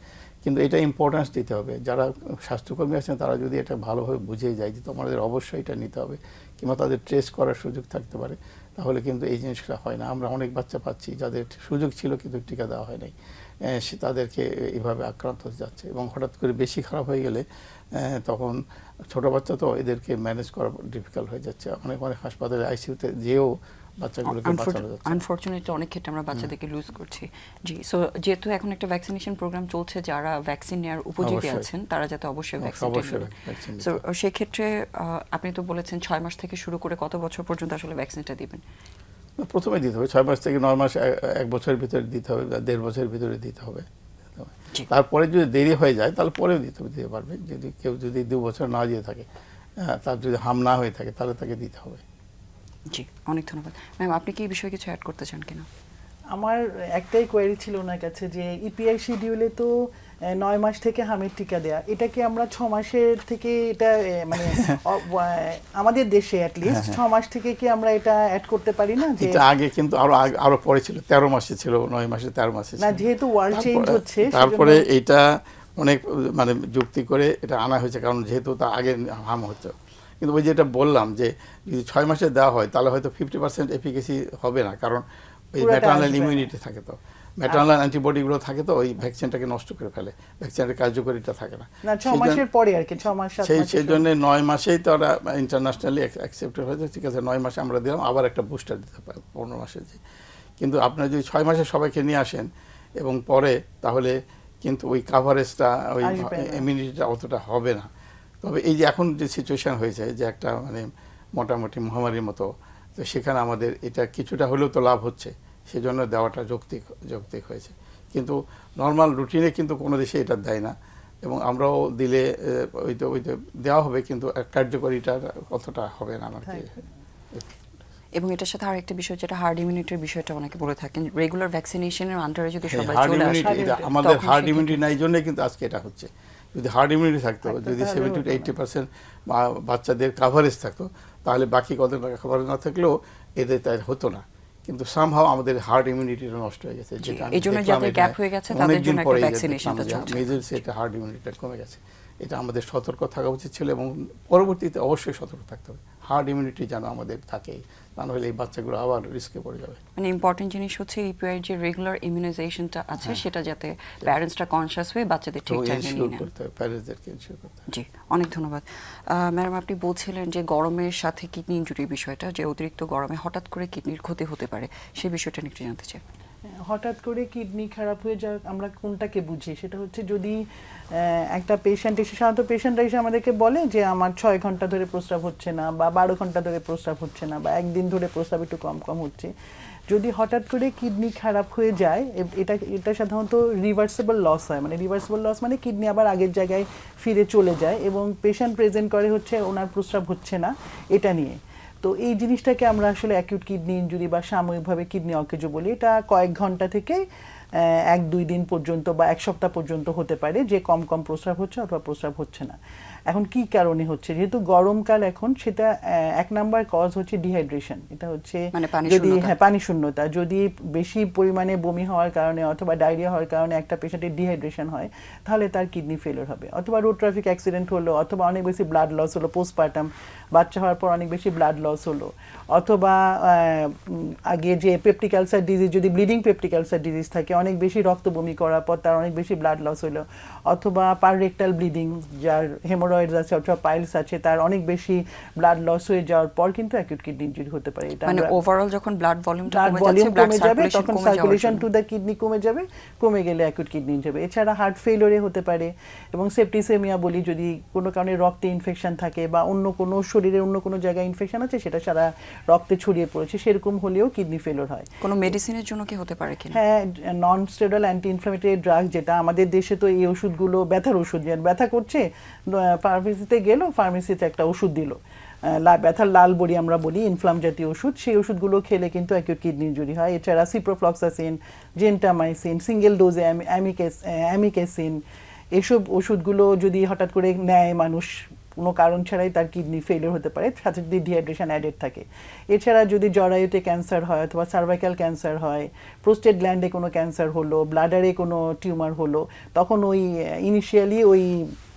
S4: কিন্তু এটা ইম্পর্টেন্স দিতে হবে। যারা স্বাস্থ্যকর্মী আছেন তারা যদি এটা ভালোভাবে বুঝে যায় যে তোমাদের অবশ্যই এটা নিতে হবে, কিংবা তাদের ট্রেস করার সুযোগ থাকতে পারে, তাহলে কিন্তু এই জিনিসটা হয় না। আমরা অনেক বাচ্চা পাচ্ছি যাদের সুযোগ ছিল কিন্তু টিকা দেওয়া হয় নাই, সে তাদেরকে এইভাবে আক্রান্ত হয়ে যাচ্ছে। এবং হঠাৎ করে বেশি খারাপ হয়ে গেলে তখন ছোট বাচ্চা তো এদেরকে ম্যানেজ করা ডিফিকাল্ট হয়ে যাচ্ছে। অনেক হাসপাতালে আইসিইউতে যেও বাচ্চাগুলোকে বাঁচানো যাচ্ছে।
S1: আনফরচুনেটলি অনেক ক্ষেত্রে আমরা বাচ্চাদেরকে লুজ করছি। জি, সো যেহেতু এখন একটা ভ্যাকসিনেশন প্রোগ্রাম চলছে, যারা ভ্যাকসিন নেওয়ার উপযোগী আছেন তারা যাতে অবশ্যই ভ্যাকসিন নেবেন। সো সেই ক্ষেত্রে আপনি তো বলেছেন 6 মাস থেকে শুরু করে কত বছর পর্যন্ত আসলে ভ্যাকসিনটা দিবেন?
S4: প্রথমে দিতে হবে 6 মাস থেকে 9 মাস, 1 বছরের ভিতরে দিতে হবে, 1.5 বছরের ভিতরে দিতে হবে। তারপরে যদি দেরি হয়ে যায় তাহলে পরেও দিতে পারবে। যদি কেউ যদি 2 বছর না দিয়ে থাকে, তার যদি হাম না হয়ে থাকে, তাহলে তাকে দিতে হবে।
S1: জি, অনেক ধন্যবাদ। ম্যাম, আপনি কি এই বিষয়ে কিছু অ্যাড করতে চান কিনা?
S2: আমার একটাই কোয়েরি ছিল ওনার কাছে যে ইপিআই শিডিউলে তো 9 মাস থেকে হামের টিকা দেয়া, এটা কি আমরা 6 মাসের থেকে এটা মানে আমাদের দেশে অ্যাটলিস্ট 6 মাস থেকে কি আমরা এটা অ্যাড করতে পারি না? যে
S4: এটা আগে কিন্তু আরো পরে ছিল, 13 মাসে ছিল, 9 মাসে 13 মাসে ছিল।
S2: না, যেহেতু ওয়ার্ল্ড চেঞ্জ হচ্ছে
S4: তারপরে এটা অনেক মানে যুক্তি করে এটা আনা হয়েছে, কারণ যেহেতু তা আগে হাম হচ্ছে। কিন্তু ওই যেটা বললাম যে যদি 6 মাসে দেওয়া হয় তাহলে হয়তো 50% এফিকেসি হবে না, কারণ ওই ম্যাটারনাল ইমিউনিটি থাকে, তো ম্যাটারনাল অ্যান্টিবডিগুলো থাকে, তো ওই ভ্যাকসিনটাকে নষ্ট করে ফেলে, ভ্যাকসিনের কার্যকারিতা থাকে না।
S2: 6 মাসের পরে আর কি 6 মাস 7 মাস।
S4: সেই জন্য 9 মাসেই তো ওরা ইন্টারন্যাশনালি অ্যাকসেপ্টেড হয়েছে। ঠিক আছে, 9 মাসে আমরা দিলাম, আবার একটা বুস্টার দিতে পারি 15 মাসে। কিন্তু আপনারা যদি 6 মাসে সবাইকে নিয়ে আসেন এবং পরে, তাহলে কিন্তু ওই কাভারেজটা, ওই ইমিউনিটিটা অতটা হবে না। তবে এই যে এখন যে সিচুয়েশন হয়েছে যে একটা মানে মোটামুটি মহামারীর মতো, তো সেখানে আমাদের এটা কিছুটা হলেও তো লাভ হচ্ছে, সেজন্য দেওয়াটা যৌক্তিক হয়েছে। কিন্তু নর্মাল রুটিনে কিন্তু কোনো দেশে এটা দেয় না, এবং আমরাও দিলে ওই তো দেওয়া হবে, কিন্তু কার্যকরিতা অতটা হবে না আমার কি।
S1: এবং এটার সাথে আরেকটা বিষয় যেটা হার্ড ইমিউনিটির বিষয়টা অনেকে বলে থাকেন, রেগুলার ভ্যাকসিনেশনের আন্ডারে যদি সবাই চলে আসে,
S4: আমাদের হার্ড ইমিউনিটি নাই জন্য কিন্তু আজকে এটা হচ্ছে। যদি হার্ড ইমিউনিটি থাকতো, যদি 70-80% বাচ্চাদের কাভারেজ থাকতো, তাহলে বাকি কত কাভারেজ না থাকলেও এদের তাই হতো না। কিন্তু সামহাও আমাদের হার্ড ইমিউনিটিটা নষ্ট হয়ে গেছে, যেটা
S1: এই জন্য যাদের গ্যাপ হয়ে গেছে তাদের জন্য একটা ভ্যাকসিনেশনটা চলছে।
S4: মেজেলস এটা হার্ড ইমিউনিটিটা কমে গেছে, এটা আমাদের সতর্ক থাকা উচিত ছিল, এবং পরবর্তীতে অবশ্যই সতর্ক থাকতে হবে। হার্ড ইমিউনিটি যেন আমাদের থাকে, তা নাহলে এই বাচ্চাগুলো আবার রিস্কে পড়ে যাবে।
S1: মানে ইম্পর্টেন্ট জিনিস হচ্ছে ইপিআই যে রেগুলার ইমিউনাইজেশনটা আছে সেটা যাতে প্যারেন্টসরা কনসিয়াস হয়ে বাচ্চাদের ঠিকঠাক নিয়ে নেন।
S4: প্যারেন্টসদেরকে ইনশিওর করতে হবে।
S1: জি, অনেক ধন্যবাদ। ম্যাডাম, আপনি বলছিলেন যে গরমের সাথে কিডনি ইনজুরির বিষয়টা, যে অতিরিক্ত গরমে হঠাৎ করে কিডনির ক্ষতি হতে পারে, সেই বিষয়টা একটু জানতে চাই।
S2: হঠাৎ করে কিডনি খারাপ হয়ে যাক আমরা কোনটাকে বুঝি সেটা হচ্ছে যদি একটা পেশেন্ট এসে, সাধারণত পেশেন্টরা এসে আমাদেরকে বলে যে আমার 6 ঘন্টা ধরে প্রস্রাব হচ্ছে না বা 12 ঘন্টা ধরে প্রস্রাব হচ্ছে না বা একদিন ধরে প্রস্রাব একটু কম কম হচ্ছে। যদি হঠাৎ করে কিডনি খারাপ হয়ে যায় এটা সাধারণত রিভার্সেবল লস হয়, মানে রিভার্সেবল লস মানে কিডনি আবার আগের জায়গায় ফিরে চলে যায় এবং পেশেন্ট প্রেজেন্ট করে হচ্ছে ওনার প্রস্রাব হচ্ছে না এটা নিয়ে। তো এই জিনিসটাকে আমরা আসলে অ্যাকিউট কিডনি ইনজুরি বা সাময়িকভাবে কিডনি অকেজো বলি। এটা কয়েক ঘন্টা থেকে 1-2 দিন পর্যন্ত বা 1 সপ্তাহ পর্যন্ত হতে পারে যে কম কম প্রস্রাব হচ্ছে অথবা প্রস্রাব হচ্ছে না। এখন কি কারণে হচ্ছে, যেহেতু গরমকাল এখন, সেটা 1 নাম্বার কজ হচ্ছে ডিহাইড্রেশন। এটা হচ্ছে
S1: মানে পানি
S2: যদি
S1: শূন্যতা।
S2: পানি শূন্যতা, যদি বেশি পরিমাণে বমি হওয়ার কারণে অথবা ডায়রিয়া হওয়ার কারণে একটা পেশেন্টের ডিহাইড্রেশন হয় তাহলে তার কিডনি ফেলিওর হবে। অথবা রোড ট্রাফিক অ্যাক্সিডেন্ট হলো, অথবা অনেক বেশি ব্লাড লস হলো, পোস্টপার্টাম বাচ্চা হওয়ার পর অনেক বেশি ব্লাড লস হলো, অথবা আগে যে পেপটিক আলসার ডিজিজ, যদি ব্লিডিং পেপটিক আলসার ডিজিজ থাকে, অনেক বেশি রক্ত বমি করার পর তার অনেক বেশি ব্লাড লস হলো, অথবা পাররেক্টাল ব্লিডিং, যার হেমোরয়েডস আছে অথবা পাইলস আছে, তার অনেক বেশি ব্লাড লস হয়ে যাওয়ার পর কিন্তু অ্যাকিউট কিডনি ইনজুরি হতে পারে। এটা
S1: মানে ওভারঅল যখন ব্লাড ভলিউমটা
S2: ব্লাড
S1: কমে
S2: ভলিউম
S1: যাচ্ছে, ব্লাড
S2: কমে যাবে,
S1: সার্কুলেশন
S2: তখন
S1: কমে যাওয়ার
S2: সার্কুলেশন
S1: জন্য।
S2: টু দ্য কিডনি কমে যাবে, কমে গেলে অ্যাকিউট কিডনি ইনজুরি। এছাড়া হার্ট ফেলিওরে হতে পারে এবং সেপ্টিসেমিয়া বলি, যদি কোনো কারণে রক্তে ইনফেকশন থাকে বা অন্য কোনো শরীরের অন্য কোনো জায়গায় ইনফেকশন আছে সেটা সারা রক্তে ছড়িয়ে পড়েছে, সেরকম হলেও কিডনি ফেলিওর হয়।
S1: কোনো মেডিসিনের জন্য কি হতে পারে কিনা?
S2: হ্যাঁ, নন স্টেরয়েড অ্যান্টি ইনফ্লামেটরি ড্রাগ, যেটা আমাদের দেশে তো এই ওষুধগুলো ব্যথার ওষুধ, যেন ব্যথা করছে ফার্মেসিতে গেল, ফার্মেসিতে একটা ওষুধ দিল, ব্যথার লাল বড়ি আমরা বলি, ইনফ্লাম জাতীয় ওষুধ, সেই ওষুধগুলো খেলে কিন্তু অ্যাকিউট কিডনি ইনজুরি হয়। এছাড়া সিপ্রোফ্লক্সাসিন, জেন্টামাইসিন, সিঙ্গেল ডোজে অ্যামিকেসিন, এসব ওষুধগুলো যদি হঠাৎ করে নেয় মানুষ কোনো কারণ ছাড়াই, তার কিডনি ফেলিওর হতে পারে, সাথে যদি ডিহাইড্রেশন অ্যাডেড থাকে। এছাড়া যদি জরায়ুতে ক্যান্সার হয় অথবা সার্ভাইকাল ক্যান্সার হয়, প্রোস্টেট গ্ল্যান্ডে কোনো ক্যান্সার হলো, ব্লাডারে কোনো টিউমার হলো, তখন ওই ইনিশিয়ালি ওই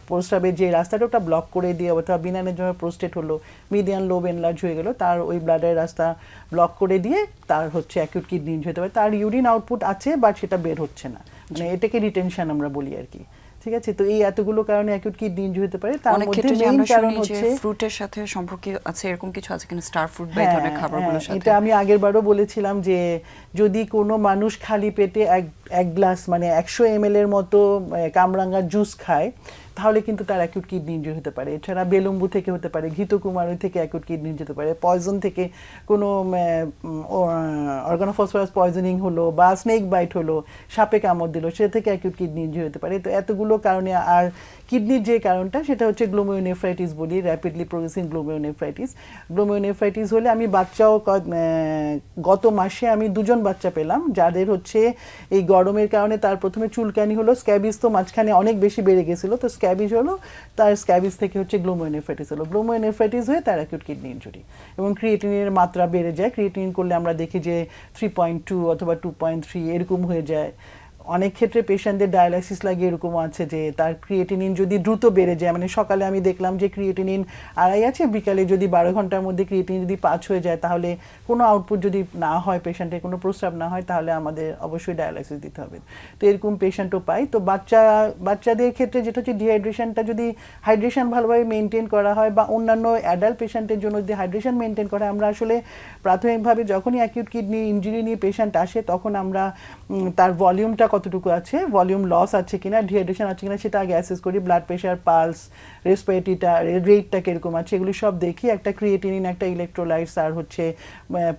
S2: প্রস্রাবের যে রাস্তাটা ওটা ব্লক করে দিয়ে, অথবা বিনানের জন্য প্রোস্টেট হলো, মিডিয়ান লোব এনলার্জ হয়ে গেল, তার ওই ব্লাডের রাস্তা ব্লক করে দিয়ে তার হচ্ছে অ্যাকিউট কিডনি ইনজুরি হতে পারে। তার ইউরিন আউটপুট আছে বাট সেটা বের হচ্ছে না, মানে এটাকে রিটেনশন আমরা বলি আর কি। ঠিক আছে, তো এই এতগুলো কারণে অ্যাকিউট কিডনি ইনজুরি হতে পারে। তার মধ্যে মেইন কারণ হচ্ছে
S1: ফ্রুটের সাথে সম্পর্ক আছে, এরকম কিছু আছে কিনা স্টার ফ্রুট বা এই ধরনের খাবারগুলোর সাথে?
S2: এটা আমি আগেরবারও বলেছিলাম যে যদি কোনো মানুষ খালি পেটে এক গ্লাস মানে 100 ml এর মতো কামরাঙ্গার জুস খায় তাহলে কিন্তু তার অ্যাকিউট কিডনি ইনজুরি হতে পারে। এছাড়া বেলুম্বু থেকে হতে পারে, ঘৃতকুমারী থেকে অ্যাকিউট কিডনি ইনজুরি হতে পারে, পয়জন থেকে কোনো অর্গানোফসফরাস পয়জনিং হলো বা স্নেক বাইট হলো, সাপে কামড় দিল, সে থেকে অ্যাকিউট কিডনি ইনজুরি হতে পারে। তো এতগুলো কারণে, আর কিডনির যে কারণটা সেটা হচ্ছে গ্লোমেরুনেফ্রাইটিস বলি, র্যাপিডলি প্রোগ্রেসিং গ্লোমেরুনেফ্রাইটিস। গ্লোমেরুনেফ্রাইটিস হলে আমি বাচ্চাও গত মাসে আমি 2 জন বাচ্চা পেলাম যাদের হচ্ছে এই গরমের কারণে তার প্রথমে চুলকানি হলো, স্ক্যাবিজ তো মাঝখানে অনেক বেশি বেড়ে গেছিলো, তো স্ক্যাবিজ হলো, তার স্ক্যাবিজ থেকে হচ্ছে গ্লোমেরুনেফ্রাইটিস হলো, গ্লোমেরুনেফ্রাইটিস হয়ে তার অ্যাকিউট কিডনি ইনজুরি। এবং ক্রিয়েটিনিনের মাত্রা বেড়ে যায়, ক্রিয়েটিনিন করলে আমরা দেখি যে 3.2 অথবা 2.3 এরকম হয়ে যায়। অনেক ক্ষেত্রে পেশেন্টদের ডায়ালাইসিস লাগে, এরকম আছে যে তার ক্রিয়েটিনিন যদি দ্রুত বেড়ে যায়, মানে সকালে আমি দেখলাম যে ক্রিয়েটিনিন 2.5 আছে, বিকালে যদি 12 ঘন্টার মধ্যে ক্রিয়েটিনিন যদি 5 হয়ে যায়, তাহলে কোনো আউটপুট যদি না হয়, পেশেন্টের কোনো প্রস্রাব না হয়, তাহলে আমাদের অবশ্যই ডায়ালাইসিস দিতে হবে। তো এরকম পেশেন্টও পাই। তো বাচ্চাদের ক্ষেত্রে যেটা হচ্ছে ডিহাইড্রেশনটা, যদি হাইড্রেশন ভালোভাবে মেনটেন করা হয় বা অন্যান্য অ্যাডাল্ট পেশেন্টের জন্য যদি হাইড্রেশন মেনটেন করা হয়, আমরা আসলে প্রাথমিকভাবে যখনই অ্যাকিউট কিডনি ইনজুরি নিয়ে পেশেন্ট আসে তখন আমরা তার ভলিউমটা কতটুকু আছে, ভলিউম লস আছে কিনা, ডিহাইড্রেশন আছে কিনা, সেটা আগে অ্যাসেস করি। ব্লাড প্রেশার, পালস, রেসপিরেটরিটা রেটটা কিরকম আছে, এগুলি সব দেখি। একটা ক্রিয়েটিনিন, একটা ইলেকট্রোলাইটস, আর হচ্ছে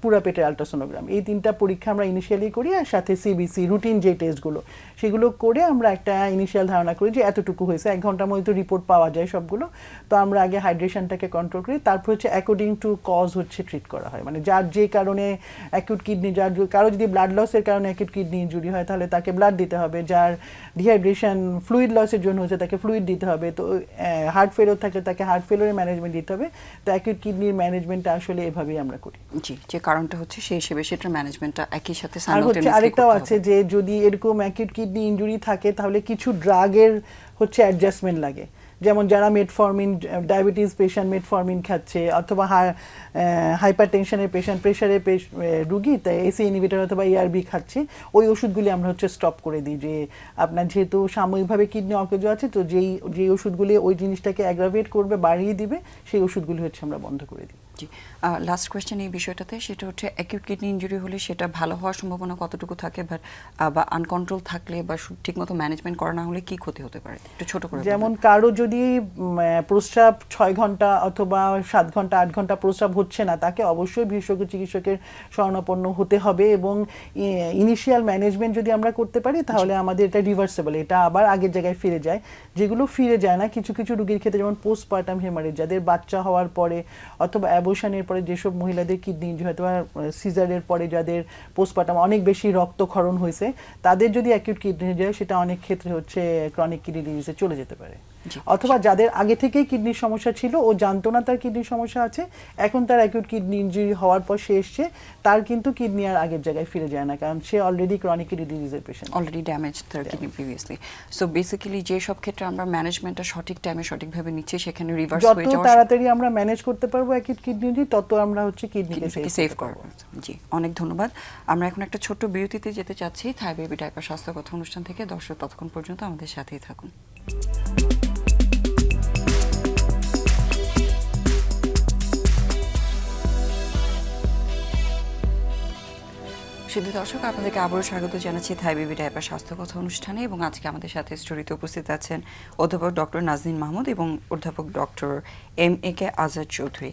S2: পুরা পেটের আলট্রাসোনোগ্রাম, এই 3টা পরীক্ষা আমরা ইনিশিয়ালি করি, আর সাথে সিবিসি রুটিন যে টেস্টগুলো সেগুলো করে আমরা একটা ইনিশিয়াল ধারণা করি যে এতটুকু হয়েছে, 1 ঘন্টার মধ্যে তো রিপোর্ট পাওয়া যায় সবগুলো। তো আমরা আগে হাইড্রেশনটাকে কন্ট্রোল করি, তারপর হচ্ছে অ্যাকর্ডিং টু কজ হচ্ছে ট্রিট করা হয়। মানে যার যে কারণে অ্যাকিউট কিডনি, কারো যদি ব্লাড লসের কারণে অ্যাকিউট কিডনি ইনজুরি হয় তাহলে তাকে ব্লাড দিতে হবে, যার ডিহাইড্রেশন ফ্লুইড লসের জন্য হচ্ছে তাকে ফ্লুইড দিতে হবে, তো হার্ট ফেলিওর থাকলে তাকে হার্ট ফেলিওরের ম্যানেজমেন্ট দিতে হবে। তো অ্যাকিউট কিডনির ম্যানেজমেন্টটা আসলে এভাবেই আমরা করি।
S1: জি, যে কারণটা হচ্ছে সেই হিসেবে সেটার ম্যানেজমেন্টটা একই সাথে
S2: আর হচ্ছে আরেকটাও আছে যে যদি এরকম অ্যাকিউট কিডনি ইনজুরি থাকে তাহলে কিছু ড্রাগের হচ্ছে অ্যাডজাস্টমেন্ট লাগে, যেমন যারা মেটফরমিন, ডায়াবেটিস পেশেন্ট মেটফরমিন খাচ্ছে, অথবা হাইপারটেনশনের পেশেন্ট, প্রেশারের রুগী, তাই এসি ইনহিবিটর অথবা ERB খাচ্ছে, ওই ওষুধগুলি আমরা হচ্ছে স্টপ করে দিই। যে আপনার যেহেতু সাময়িকভাবে কিডনি অকেজো আছে, তো যেই ওষুধগুলি ওই জিনিসটাকে অ্যাগ্রাভেট করবে, বাড়িয়ে দিবে, সেই ওষুধগুলি হচ্ছে আমরা বন্ধ করে দিই।
S1: জি, লাস্ট কোয়েশ্চেন এই বিষয়টাতে, সেটা হচ্ছে অ্যাকিউট কিডনি ইনজুরি হলে সেটা ভালো হওয়ার সম্ভাবনা কতটুকু থাকে, বা আনকন্ট্রোল থাকলে বা ঠিকমতো ম্যানেজমেন্ট করা না হলে কি ক্ষতি হতে পারে, একটু ছোট করে
S2: যেমন কারো যদি প্রস্রাব 6 ঘন্টা অথবা 7 ঘন্টা 8 ঘন্টা প্রস্রাব হচ্ছে না, তাকে অবশ্যই বিশেষজ্ঞ চিকিৎসকের শরণাপন্ন হতে হবে, এবং ইনিশিয়াল ম্যানেজমেন্ট যদি আমরা করতে পারি তাহলে আমাদের এটা রিভার্সেবল, এটা আবার আগের জায়গায় ফিরে যায়। যেগুলো ফিরে যায় না, কিছু কিছু রোগীর ক্ষেত্রে, যেমন পোস্টপার্টাম হেমারেজ, যাদের বাচ্চা হওয়ার পরে অথবা অ্যাবর্শনের পরে যেসব মহিলাদের কিডনি ইনজুরি হয়, অথবা সিজারের পরে যাদের পোস্টপার্টাম অনেক বেশি রক্তক্ষরণ হয়েছে, তাদের যদি অ্যাকিউট কিডনি যায়, সেটা অনেক ক্ষেত্রে হচ্ছে ক্রনিক কিডনি ডিজিজে চলে যেতে পারে। অথবা যাদের আগে থেকেই কিডনির সমস্যা ছিল, ও জানতো না তার কিডনির সমস্যা আছে, এখন তার অ্যাকিউট কিডনি ইনজুরি হওয়ার পর সে এসছে, তার কিন্তু কিডনি আর আগের জায়গায় ফিরে যায় না, কারণ সে অলরেডি ক্রনিক কিডনি ডিজিজের পেশেন্ট,
S1: অলরেডি ড্যামেজ তার কিডনি প্রিভিয়াসলি। সো বেসিক্যালি যে সব ক্ষেত্রে আমরা ম্যানেজমেন্টটা সঠিক টাইমে সঠিকভাবে নিচ্ছি, সেখানে রিভার্স হয়ে
S2: যত
S1: যাওয়ার
S2: তাড়াতাড়ি আমরা ম্যানেজ করতে পারবো অ্যাকিউট কিডনি ইনজুরি, তত আমরা হচ্ছে কিডনিকে
S1: সেভ করবো। জি, অনেক ধন্যবাদ। আমরা এখন একটা ছোট্ট বিরতিতে যেতে চাচ্ছি থাই বেবি ডাইপার স্বাস্থ্য কথা অনুষ্ঠান থেকে। দর্শক ততক্ষণ পর্যন্ত আমাদের সাথেই থাকুন। শুধু দর্শক, আপনাদেরকে আবারও স্বাগত জানাচ্ছি থাই বেবি ডাইপার স্বাস্থ্য কথা অনুষ্ঠানে, এবং আজকে আমাদের সাথে স্টুডিওতে উপস্থিত আছেন অধ্যাপক ডক্টর নাজনীন মাহমুদ এবং অধ্যাপক doctor MAK Azad Chowdhury.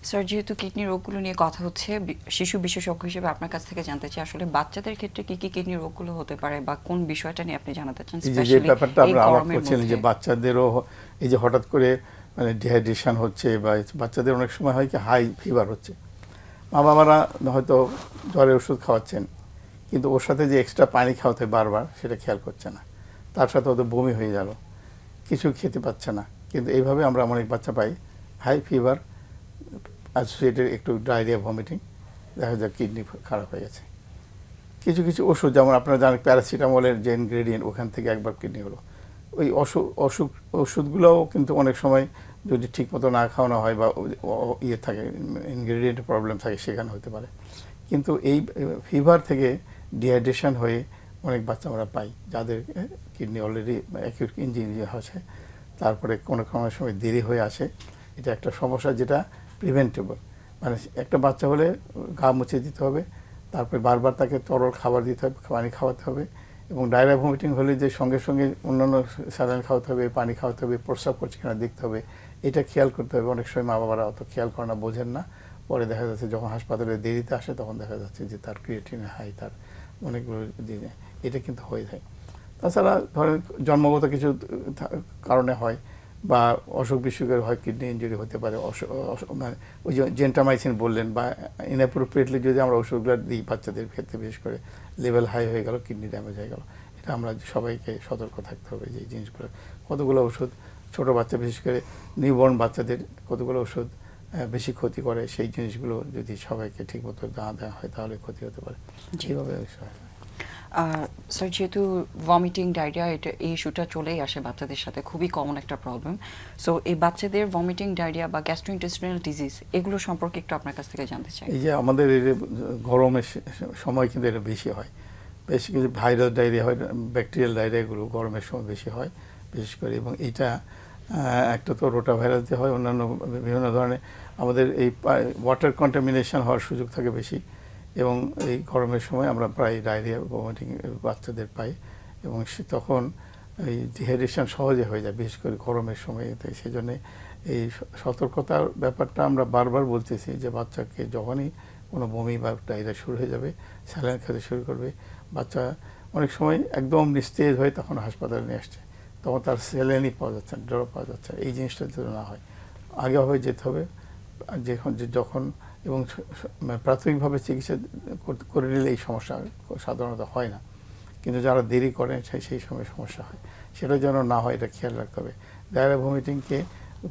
S1: Sir, যেহেতু কিডনি রোগগুলো নিয়ে কথা হচ্ছে, শিশু বিশেষজ্ঞ হিসেবে আপনার কাছ থেকে জানতে চাই আসলে বাচ্চাদের ক্ষেত্রে কি কি কিডনি রোগগুলো হতে পারে, বা কোন বিষয়টা নিয়ে আপনি জানাতে চান?
S4: যে ব্যাপারটা আমরা আলাপ করছিলেন যে বাচ্চাদেরও এই যে হঠাৎ করে মানে ডিহাইড্রেশন হচ্ছে, বা বাচ্চাদের অনেক সময় হয় কি হাই ফিভার হচ্ছে, মা বাবারা হয়তো জ্বরের ওষুধ খাওয়াচ্ছেন, কিন্তু ওর সাথে যে এক্সট্রা পানি খাওয়াতে বারবার, সেটা খেয়াল করছে না, তার সাথে হয়তো বমি হয়ে গেল, কিছু খেতে পাচ্ছে না। কিন্তু এইভাবে আমরা অনেক বাচ্চা পাই হাই ফিভার অ্যাসোসিয়েটেড একটু ডায়রিয়া, ভমিটিং, দেখা যায় কিডনি খারাপ হয়ে গেছে। কিছু কিছু ওষুধ, যেমন আপনারা জানেন প্যারাসিটামলের যে ইনগ্রেডিয়েন্ট, ওখান থেকে একবার কিডনি হলো, ওই ওষুধগুলোও কিন্তু অনেক সময় যদি ঠিক মতো না খাওয়ানো হয়, বা ইয়ে থাকে ইনগ্রেডিয়েন্টের প্রবলেম থাকে, সেখানে হতে পারে। কিন্তু এই ফিভার থেকে ডিহাইড্রেশন হয়ে অনেক বাচ্চা আমরা পাই যাদের কিডনি অলরেডি অ্যাকিউট ইনজুরি হয়েছে, তারপরে কোনো কোনো সময় দেরি হয়ে আসে। এটা একটা সমস্যা যেটা প্রিভেন্টেবল, মানে একটা বাচ্চা হলে গা মুছে দিতে হবে, তারপরে বারবার তাকে তরল খাবার দিতে হবে, পানি খাওয়াতে হবে, এবং ডায়রিয়া ভমিটিং হলে যে সঙ্গে সঙ্গে অন্যান্য স্যালাইন খাওয়াতে হবে, পানি খাওয়াতে হবে, প্রস্রাব করছে কিনা দেখতে হবে, এটা খেয়াল করতে হবে। অনেক সময় মা বাবারা অত খেয়াল করে না, বোঝেন না, পরে দেখা যাচ্ছে যখন হাসপাতালে দেরিতে আসে তখন দেখা যাচ্ছে যে তার ক্রিয়েটিনিন হাই, তার অনেকগুলো দিয়ে, এটা কিন্তু হয়ে যায়। তাছাড়া ধরেন জন্মগত কিছু কারণে হয়, বা অসুখ বিসুখের হয়, কিডনি ইনজুরি হতে পারে, মানে ওই যে জেন্টামাইসিন বললেন, বা ইনঅ্যাপ্রোপ্রিয়েটলি যদি আমরা ওষুধগুলো দিই বাচ্চাদের ক্ষেত্রে, বিশেষ করে লেভেল হাই হয়ে গেল, কিডনি ড্যামেজ হয়ে গেল, এটা আমরা সবাইকে সতর্ক থাকতে হবে যে এই জিনিসগুলো। কতগুলো ওষুধ ছোটো বাচ্চা, বিশেষ করে নিউবর্ন বাচ্চাদের কতগুলো ওষুধ বেশি ক্ষতি করে, সেই জিনিসগুলো যদি সবাইকে ঠিকমতো দেওয়া হয় তাহলে ক্ষতি হতে পারে। এইভাবে
S1: স্যার, যেহেতু ভমিটিং, ডায়রিয়া, এই ইস্যুটা চলেই আসে বাচ্চাদের সাথে, খুবই কমন একটা প্রবলেম। সো এই বাচ্চাদের ভমিটিং, ডায়রিয়া বা গ্যাস্ট্রোইন্টেস্টিনাল ডিজিজ, এগুলো সম্পর্কে একটু আপনার কাছ থেকে জানতে চাই।
S4: এই যে আমাদের গরমের সময় কিন্তু এটা বেশি হয়, বেশি কিছু ভাইরাল ডায়রিয়া হয়, ব্যাকটেরিয়াল ডায়রিয়াগুলো গরমের সময় বেশি হয় বিশেষ করে। এবং এইটা একটা তো রোটা ভাইরাস দিয়ে হয়, অন্যান্য বিভিন্ন ধরনের আমাদের এই ওয়াটার কন্টামিনেশন হওয়ার সুযোগ থাকে বেশি, এবং এই গরমের সময় আমরা প্রায় ডায়রিয়া, ভমিটিং বাচ্চাদের পাই, এবং তখন এই ডিহাইড্রেশন সহজে হয়ে যায়, বিশেষ করে গরমের সময়। সেই জন্যে এই সতর্কতার ব্যাপারটা আমরা বারবার বলতেছি যে বাচ্চাকে যখনই কোনো বমি বা ডায়রিয়া শুরু হয়ে যাবে, স্যালাইন খেতে শুরু করবে, বাচ্চা অনেক সময় একদম নিস্তেজ হয়ে তখন হাসপাতালে নিয়ে আসছে, তখন তার স্যালাইনই পাওয়া যাচ্ছে না, ড্রপ পাওয়া যাচ্ছে না। এই জিনিসটা যেন না হয়, আগেভাবে যেতে হবে যখন, এবং প্রাথমিকভাবে চিকিৎসা করে নিলে এই সমস্যা সাধারণত হয় না, কিন্তু যারা দেরি করেন সেই সময় সমস্যা হয়। সেটা যেন না হয়, এটা খেয়াল রাখতে হবে। ডায়রিয়া ভমিটিংকে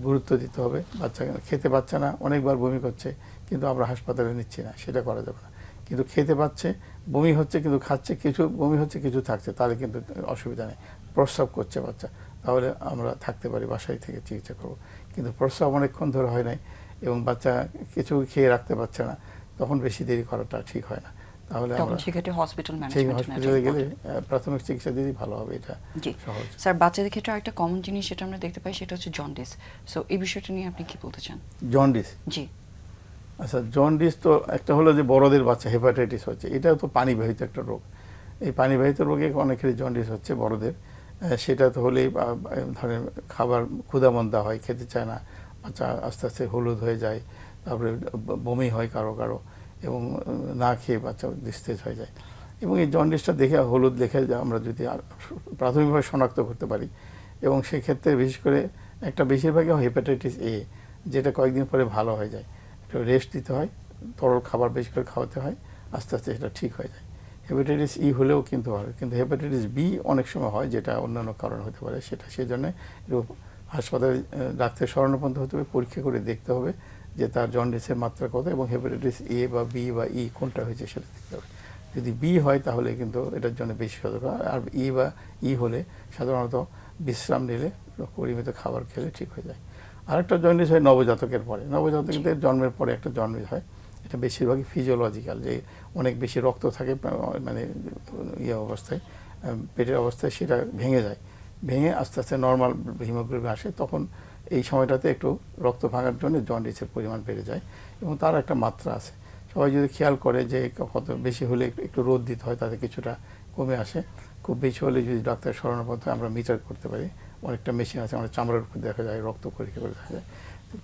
S4: গুরুত্ব দিতে হবে। বাচ্চা খেতে পাচ্ছে না, অনেকবার বমি করছে, কিন্তু আমরা হাসপাতালে নিচ্ছি না, সেটা করা যাবে না। কিন্তু খেতে পাচ্ছে, বমি হচ্ছে কিন্তু খাচ্ছে, কিছু বমি হচ্ছে কিছু থাকছে, তাহলে কিন্তু অসুবিধা নেই। প্রস্রাব করছে বাচ্চা, তাহলে আমরা থাকতে পারি, বাসায় থেকে চিকিৎসা করব। কিন্তু প্রস্রাব অনেকক্ষণ ধরে হয় নাই এবং বাচ্চা কিছু খেয়ে রাখতে পারছে না, তখন বেশি দেরি করাটা ঠিক হয় না। তাহলে আমরা হসপিটালে গেলে প্রাথমিক চিকিৎসা দিলেই ভালো হবে, এটা সহজ।
S1: স্যার, বাচ্চাদের ক্ষেত্রে আরেকটা কমন জিনিস যেটা আমরা দেখতে পাই, সেটা হচ্ছে জন্ডিস। সো এই বিষয়টা নিয়ে আপনি কি বলতে চান?
S4: জন্ডিস,
S1: জি,
S4: আচ্ছা, জন্ডিস তো একটা হলো যে বড়দের বাচ্চা হেপাটাইটিস হচ্ছে, এটাও তো পানিবাহিত একটা রোগ। এই পানিবাহিত রোগে অনেকেরই জন্ডিস হচ্ছে বড়দের। সেটা তো হলেই ধরেন খাবার ক্ষুধামন্দা হয়, খেতে চায় না, বাচ্চা আস্তে আস্তে হলুদ হয়ে যায়, তারপরে বমি হয় কারো কারো, এবং না খেয়ে বাচ্চা নিস্তেজ হয়ে যায়। এবং এই জন্ডিসটা দেখে হলুদ দেখে আমরা যদি প্রাথমিকভাবে শনাক্ত করতে পারি, এবং সেক্ষেত্রে বিশেষ করে একটা বেশিরভাগই হেপাটাইটিস এ, যেটা কয়েকদিন পরে ভালো হয়ে যায়। একটু রেস্ট দিতে হয়, তরল খাবার বেশি করে খাওয়াতে হয়, আস্তে আস্তে সেটা ঠিক হয়ে যায়। হেপাটাইটিস ই হলেও কিন্তু হয়, কিন্তু হেপাটাইটিস বি অনেক সময় হয়, যেটা অন্যান্য কারণ হতে পারে। সেটা সেই জন্য হাসপাতালে ডাক্তার শরণাপন্ন হতে হবে, পরীক্ষা করে দেখতে হবে যে তার জন্ডিসের মাত্রা কত, এবং হেপাটাইটিস এ বা বি বা ই কোনটা হয়েছে সেটা দেখতে হবে। যদি বি হয় তাহলে কিন্তু এটার জন্য বেশি সতর্ক, আর ই বা ই হলে সাধারণত বিশ্রাম নিলে, পরিমিত খাবার খেলে ঠিক হয়ে যায়। আরেকটা জন্ডিস হয় নবজাতকের পরে। নবজাতকদের জন্মের পরে একটা জন্ডিস হয়, এটা বেশিরভাগই ফিজিওলজিক্যাল, যে অনেক বেশি রক্ত থাকে মানে অবস্থায়, পেটের অবস্থায়, সেটা ভেঙে যায়, ভেঙে আস্তে আস্তে নর্মাল হিমোগ্লোবিন আসে। তখন এই সময়টাতে একটু রক্ত ভাঙার জন্য জন্ডিসের পরিমাণ বেড়ে যায়, এবং তার একটা মাত্রা আছে। সবাই যদি খেয়াল করে যে কত বেশি হলে একটু রোদ দিতে হয়, তাতে কিছুটা কমে আসে। খুব বেশি হলে যদি ডাক্তার শরণাপন্ন আমরা মিটার করতে পারি, অনেকটা মেশিন আছে, আমাদের চামড়ার উপর দেখা যায়, রক্ত পরীক্ষা করে দেখা যায়।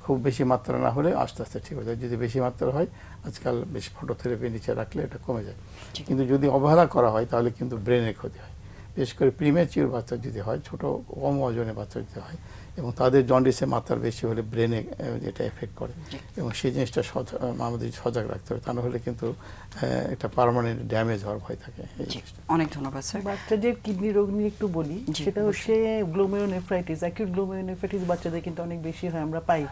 S4: খুব বেশি মাত্রা না হলে আস্তে আস্তে ঠিক হয়ে যায়। যদি বেশি মাত্রা হয়, আজকাল বেশ ফটোথেরাপি নিচে রাখলে এটা কমে যায়। কিন্তু যদি অবহেলা করা হয় তাহলে কিন্তু ব্রেনের ক্ষতি হয়। বিশেষ করে প্রিম্যাচিউর বাচ্চা যদি হয়, ছোট কম ওজনের বাচ্চা যদি হয়, এবং তাদের জন্ডিসের মাত্রা বেশি হলে ব্রেনে এটা এফেক্ট করে, এবং সেই জিনিসটা আমাদের সজাগ রাখতে হবে, তা না হলে কিন্তু একটা পার্মানেন্ট ড্যামেজ হওয়ার ভয় থাকে।
S1: অনেক ধন্যবাদ স্যার।
S2: বাচ্চাদের কিডনি রোগ নিয়ে একটু বলি,
S1: জি,
S2: সেটা হচ্ছে গ্লোমেরুলোনেফ্রাইটিস। অ্যাকিউট গ্লোমেরুলোনেফ্রাইটিস বাচ্চাদের কিন্তু অনেক বেশি হয়, আমরা পাই।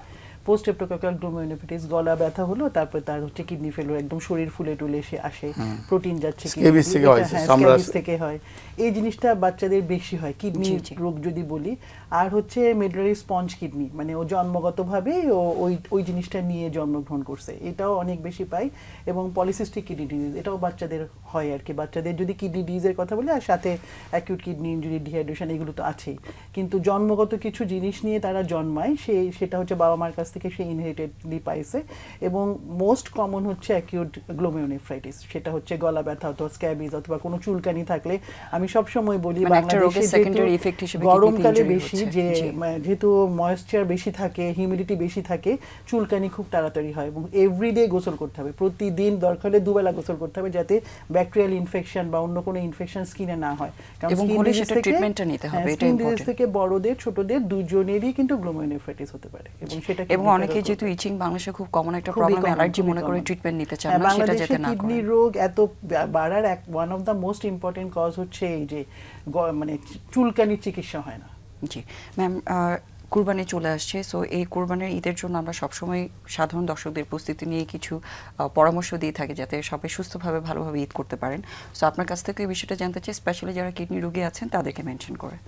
S2: পোস্ট স্ট্রেপ্টোকক্কাল গ্লোমেরুলোনেফ্রাইটিস, গলা ব্যথা হলো, তারপর তার হচ্ছে কিডনি ফেলিওর, একদম শরীর ফুলে টুলে এসে আসে, প্রোটিন যাচ্ছে,
S4: স্ক্যাবিস থেকে হয়,
S2: স্ক্যাবিস থেকে হয়। এই জিনিসটা বাচ্চাদের বেশি হয়, কিডনি রোগ যদি বলি। আর হচ্ছে মেডুলারি স্পঞ্জ কিডনি, মানে ও জন্মগতভাবেই ওই জিনিসটা নিয়ে জন্মগ্রহণ করছে, এটাও অনেক বেশি পাই। এবং পলিসিস্টিক কিডনি ডিজিজ, এটাও বাচ্চাদের হয় আর কি। বাচ্চাদের যদি কিডনি ডিজিজের কথা বলি, আর সাথে অ্যাকিউট কিডনি ইনজুরি, ডিহাইড্রেশন, এগুলো তো আছেই। কিন্তু জন্মগত কিছু জিনিস নিয়ে তারা জন্মায়, সেটা হচ্ছে বাবা মার কাছ থেকে সে ইনহেরিটেডলি পাইছে। এবং মোস্ট কমন হচ্ছে অ্যাকিউট গ্লোমেরুলোনেফ্রাইটিস, সেটা হচ্ছে গলা ব্যথা অথবা স্ক্যাবিস অথবা কোনো চুলকানি থাকলে। আমি সব সময় বলি বাংলাদেশে গরমকালে বেশি, যেহেতু ময়েশ্চার বেশি থাকে, হিউমিডিটি বেশি থাকে, চুলকানি খুব তাড়াতাড়ি হয়। এবং এভরিডে গোসল করতে হবে, প্রতিদিন দরকার হলে দুবেলা গোসল করতে হবে, যাতে ব্যাকটেরিয়াল ইনফেকশন বা অন্য কোনো ইনফেকশন স্কিনে না হয়।
S1: এবং ট্রিটমেন্টটা নিতে হবে, এটা ইম্পর্টেন্ট।
S2: থেকে বড়দের ছোটদের দুজনেরই কিন্তু গ্লোমেরুলোনেফ্রাইটিস হতে পারে, এবং সেটা
S1: এবং অনেকে যেহেতু ইচিং বাংলাদেশে খুব কমন একটা প্রবলেম, অ্যালার্জি মনে করে ট্রিটমেন্ট নিতে চান না, সেটা যাতে না করেন।
S2: কিডনি রোগ এত বাড়ার one of the most important cause হচ্ছে এই যে মানে চুলকানির চিকিৎসা হয় না।
S1: জি ম্যাম, কুরবানি চলে আসছে, সো এই কুরবানির ঈদের জন্য আমরা সবসময় সাধারণ দর্শকদের উপস্থিতি নিয়ে কিছু পরামর্শ দিয়ে থাকি, যাতে সবাই সুস্থভাবে ভালোভাবে ঈদ করতে পারেন। সো আপনার কাছ থেকে এই বিষয়টা জানতে চাই, স্পেশালি যারা কিডনি রোগী আছেন তাদেরকে মেনশন করে।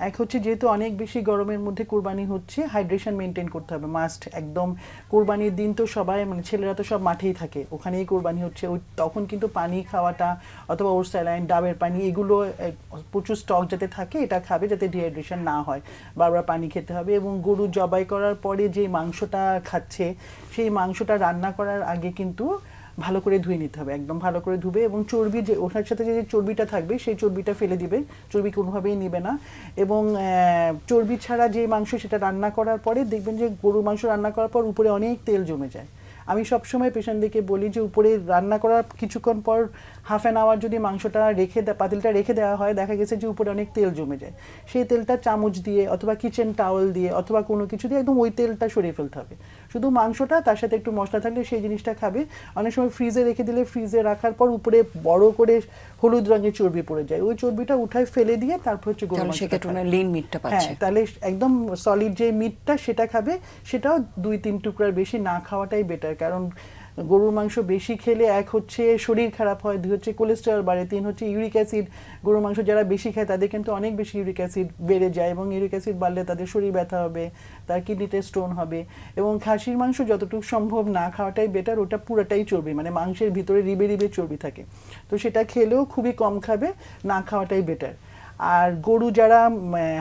S2: এক হচ্ছে, যেহেতু অনেক বেশি গরমের মধ্যে কোরবানি হচ্ছে, হাইড্রেশন মেনটেন করতে হবে মাস্ট একদম। কোরবানির দিন তো সবাই, মানে ছেলেরা তো সব মাঠেই থাকে, ওখানেই কোরবানি হচ্ছে, তখন কিন্তু পানি খাওয়াটা অথবা ওর স্যালাইন, ডাবের পানি, এগুলো প্রচুর স্টক যাতে থাকে, এটা খাবে যাতে ডিহাইড্রেশন না হয়। বারবার পানি খেতে হবে। এবং গরু জবাই করার পরে যে মাংসটা খাচ্ছে, সেই মাংসটা রান্না করার আগে কিন্তু ভালো করে ধুয়ে নিতে হবে, একদম ভালো করে ধুবে। এবং চর্বি, যে ওটার সাথে যে চর্বিটা থাকবে, সেই চর্বিটা ফেলে দিবে, চর্বি কোনোভাবেই নিবে না। এবং চর্বি ছাড়া যে মাংস, সেটা রান্না করার পরে দেখবেন যে গরুর মাংস রান্না করার পর উপরে অনেক তেল জমে যায়। আমি সবসময় পেশেন্টদেরকে বলি যে উপরে রান্না করার কিছুক্ষণ পর হাফ অ্যান আওয়ার যদি মাংসটা পাতিলটা রেখে দেওয়া হয়, দেখা গেছে যে উপরে অনেক তেল জমে যায়। সেই তেলটা চামচ দিয়ে অথবা কিচেন টাওয়েল দিয়ে অথবা কোনো কিছু দিয়ে একদম ওই তেলটা সরিয়ে ফেলতে হবে। শুধু মাংসটা, তার সাথে একটু মশলা থাকলে সেই জিনিসটা খাবে। অনেক সময় ফ্রিজে রেখে দিলে, ফ্রিজে রাখার পর উপরে বড় করে হলুদ রঙের চর্বি পড়ে যায়, ওই চর্বিটা উঠায় ফেলে দিয়ে তারপর হচ্ছে গরু মাংসটা খাবে।
S1: লিন মিটটা পাচ্ছে।
S2: হ্যাঁ, তাহলে একদম সলিড যে মিটটা সেটা খাবে, সেটাও 2-3 টুকরার বেশি না খাওয়াটাই বেটার। কারণ গরুর মাংস বেশি খেলে এক হচ্ছে শরীর খারাপ হয়, 2 হচ্ছে কোলেস্টেরল বাড়ে, 3 হচ্ছে ইউরিক অ্যাসিড। গরুর মাংস যারা বেশি খায় তাদের কিন্তু অনেক বেশি ইউরিক অ্যাসিড বেড়ে যায়, এবং ইউরিক অ্যাসিড বাড়লে তাদের শরীর ব্যথা হবে, তার কিডনিতে স্টোন হবে। এবং খাসির মাংস যতটুকু সম্ভব না খাওয়াটাই বেটার, ওটা পুরোটাই চর্বি, মানে মাংসের ভিতরে রিবে রিবে চর্বি থাকে, তো সেটা খেলেও খুবই কম খাবে, না খাওয়াটাই বেটার। আর গরু যারা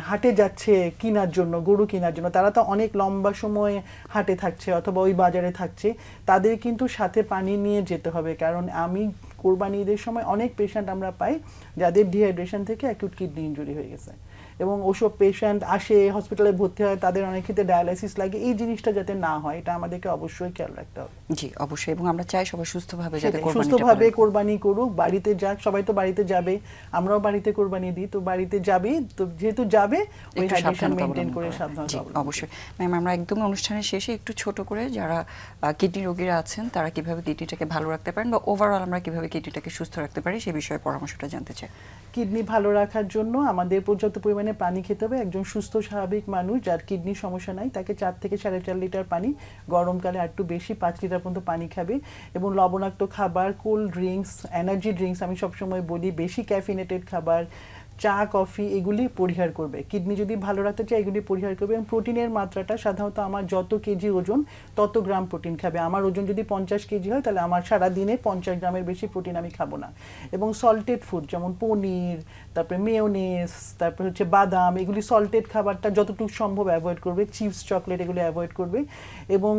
S2: হাটে যাচ্ছে কেনার জন্য, গরু কেনার জন্য, তারা তো অনেক লম্বা সময় হাটে থাকছে অথবা ওই বাজারে থাকছে, তাদের কিন্তু সাথে পানি নিয়ে যেতে হবে। কারণ আমি কোরবানি ঈদের সময় অনেক পেশেন্ট আমরা পাই যাদের ডিহাইড্রেশন থেকে অ্যাকিউট কিডনি ইনজুরি হয়ে গেছে, এবং ওসব পেশেন্ট আসে হসপিটালে ভর্তি হয়, তাদের অনেক ক্ষেত্রে ডায়ালাইসিস লাগে। এই জিনিসটা যাতে না হয় এটা আমাদেরকে অবশ্যই খেয়াল রাখতে হবে।
S1: জি অবশ্যই, এবং আমরা চাই সবাই সুস্থভাবে যাতে
S2: সুস্থভাবে কোরবানি করুক, বাড়িতে যাক, সবাই তো বাড়িতে যাবে, আমরাও বাড়িতে কোরবানি দিই, তো বাড়িতে যাবে, তো যেহেতু যাবে ওই হাইড্রেশন মেইনটেইন করে সাবধানতা অবলম্বন।
S1: অবশ্যই ম্যাম, আমরা একদম অনুষ্ঠানের শেষে একটু ছোট করে যারা কিডনি রোগীরা আছেন তারা কিভাবে কিডনিটাকে ভালো রাখতে পারেন বা ওভারঅল আমরা কিভাবে কিডনিটাকে সুস্থ রাখতে পারি সেই বিষয়ে পরামর্শটা জানতে চাই।
S2: কিডনি ভালো রাখার জন্য আমাদের পর্যাপ্ত পরিমাণে পানি খেতে হবে। একজন সুস্থ স্বাভাবিক মানুষ যার কিডনি সমস্যা নাই তাকে 4 থেকে 4.5 লিটার পানি, গরমকালে আর একটু বেশি 5 লিটার পর্যন্ত পানি খাবে। এবং লবণাক্ত খাবার, কোল্ড ড্রিঙ্কস, এনার্জি ড্রিঙ্কস, আমি সবসময় বলি বেশি ক্যাফিনেটেড খাবার, চা কফি, এগুলি পরিহার করবে। কিডনি যদি ভালো রাখতে চায় এগুলি পরিহার করবে। এবং প্রোটিনের মাত্রাটা সাধারণত আমার যত কেজি ওজন তত গ্রাম প্রোটিন খাবে। আমার ওজন যদি 50 কেজি হয় তাহলে আমার সারা দিনে 50 গ্রামের বেশি প্রোটিন আমি খাবো না। এবং সল্টেড ফুড যেমন পনির, তারপরে মেয়োনেজ, তারপরে হচ্ছে বাদাম, এগুলি সল্টেড খাবারটা যতটুকু সম্ভব অ্যাভয়েড করবে। চিপস, চকলেট এগুলো অ্যাভয়েড করবে। এবং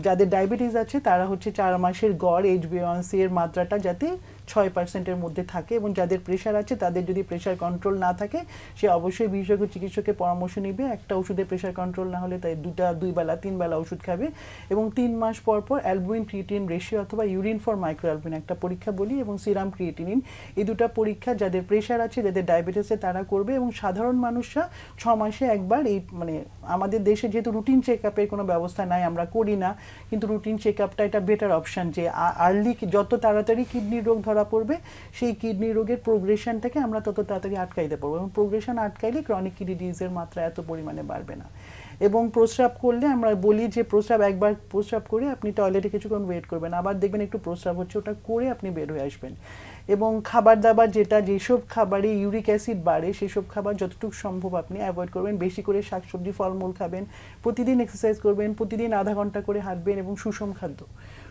S2: যাদের ডায়াবেটিস আছে তারা হচ্ছে 4 মাসের গড় HbA1c এর মাত্রাটা যাতে 6%-এর মধ্যে থাকে। এবং যাদের প্রেশার আছে তাদের যদি প্রেশার কন্ট্রোল না থাকে সে অবশ্যই বিশেষজ্ঞ চিকিৎসকের পরামর্শ নেবে। একটা ওষুধে প্রেশার কন্ট্রোল না হলে তাই 2 বেলা 3 বেলা ওষুধ খাবে। এবং 3 মাস পর পর অ্যালবুমিন ক্রিয়েটিন রেশিও অথবা ইউরিন ফর মাইক্রোঅ্যালবুমিন একটা পরীক্ষা বলি, এবং সিরাম ক্রিয়েটিনিন, এই দুটো পরীক্ষা যাদের প্রেশার আছে, যাদের ডায়াবেটিস আছে তারা করবে। এবং সাধারণ মানুষরা 6 মাসে একবার এই আমাদের দেশে যেহেতু রুটিন চেকআপের কোনো ব্যবস্থা নাই, আমরা করি না, কিন্তু রুটিন চেকআপটা এটা বেটার অপশন যে আর্লি যত তাড়াতাড়ি কিডনি রোগ ধরা পড়বে সেই কিডনি রোগের প্রোগ্রেশনটাকে আমরা তত তাড়াতাড়ি আটকাইতে পারবো। এবং প্রোগ্রেশন আটকাইলে ক্রনিক কিডনি ডিজিজের মাত্রা এত পরিমাণে বাড়বে না। এবং প্রস্রাব করলে আমরা বলি যে একবার প্রস্রাব করে আপনি টয়লেটে কিছুক্ষণ ওয়েট করবেন, আবার দেখবেন একটু প্রস্রাব হচ্ছে, ওটা করে আপনি বের হয়ে আসবেন। এবং খাবার দাবার যেসব খাবারে ইউরিক অ্যাসিড বাড়ে সেসব খাবার যতটুকু সম্ভব আপনি অ্যাভয়েড করবেন। বেশি করে শাকসবজি ফলমূল খাবেন, প্রতিদিন এক্সারসাইজ করবেন, প্রতিদিন আধা ঘন্টা করে হাঁটবেন। এবং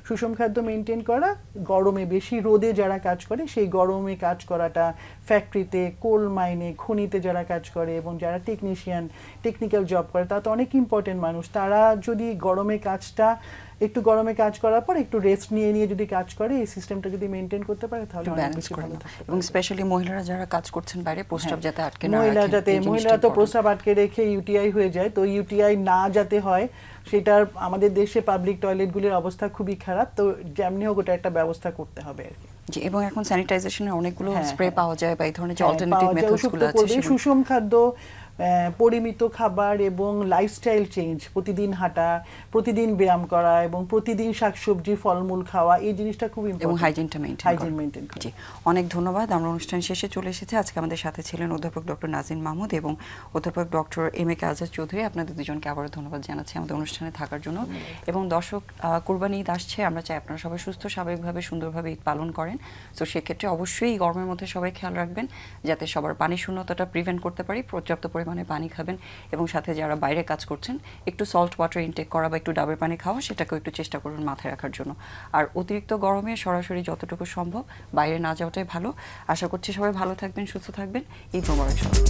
S2: সুষম খাদ্য মেনটেন করা। গরমে বেশি রোদে যারা কাজ করে সেই গরমে কাজ করাটা, ফ্যাক্টরিতে, কোল মাইনে, খনিতে যারা কাজ করে এবং যারা টেকনিক্যাল জব করে তারা তো অনেক ইম্পর্টেন্ট মানুষ। তারা যদি গরমে কাজ করার পর একটু রেস্ট নিয়ে যদি কাজ করে, এই সিস্টেমটা যদি মেনটেন করতে পারে তাহলে অনেক বেশি ভালো থাকবে।
S1: এবং স্পেশালি মহিলারা যারা কাজ করছেন বাইরে, প্রস্রাব যাতে আটকে না
S2: মহিলারা তো প্রস্রাব আটকে রেখে ইউটিআই হয়ে যায়, তো ইউটিআই না যাতে হয় সেটার আমাদের দেশে পাবলিক টয়লেটগুলির অবস্থা খুবই খারাপ, তো যেমনি হোক ওটা একটা ব্যবস্থা করতে হবে আর কি।
S1: জি, এবং এখন স্যানিটাইজেশনের অনেকগুলো স্প্রে পাওয়া যায় বা এই ধরনের যে অল্টারনেটিভ মেথডসগুলো আছে,
S2: সুষম খাদ্য, পরিমিত খাবার এবং লাইফস্টাইল চেঞ্জ, প্রতিদিন হাঁটা, প্রতিদিন ব্যায়াম করা এবং প্রতিদিন শাকসবজি ফলমূল খাওয়া, এই জিনিসটা খুব ইম্পর্টেন্ট। এবং
S1: হাইজিনটা মেইনটেইন করা। জি, অনেক ধন্যবাদ। আমরা অনুষ্ঠান শেষে চলে এসেছি। আজকে আমাদের সাথে ছিলেন অধ্যাপক ডক্টর নাজিন মাহমুদ এবং অধ্যাপক ডক্টর MA আজাদ চৌধুরী। আপনাদের দুজনকে আবারও ধন্যবাদ জানাচ্ছি আমাদের অনুষ্ঠানে থাকার জন্য। এবং দর্শক, কুরবানি ঈদ আসছে, আমরা চাই আপনারা সবাই সুস্থ স্বাভাবিকভাবে সুন্দরভাবে ঈদ পালন করেন। তো সেক্ষেত্রে অবশ্যই এই গরমের মধ্যে সবাই খেয়াল রাখবেন যাতে সবার পানি শূন্যতাটা প্রিভেন্ট করতে পারি। পর্যাপ্ত পরিমাণে পানি খাবেন এবং সাথে যারা বাইরে কাজ করছেন একটু সল্ট ওয়াটার ইনটেক করা বা একটু ডাবের পানি খাওয়া, সেটাকেও একটু চেষ্টা করুন মাথায় রাখার জন্য। আর অতিরিক্ত গরমে সরাসরি যতটুকু সম্ভব বাইরে না যাওয়াটাই ভালো। আশা করছি সবাই ভালো থাকবেন, সুস্থ থাকবেন। ঈদ মোবারক সবাই।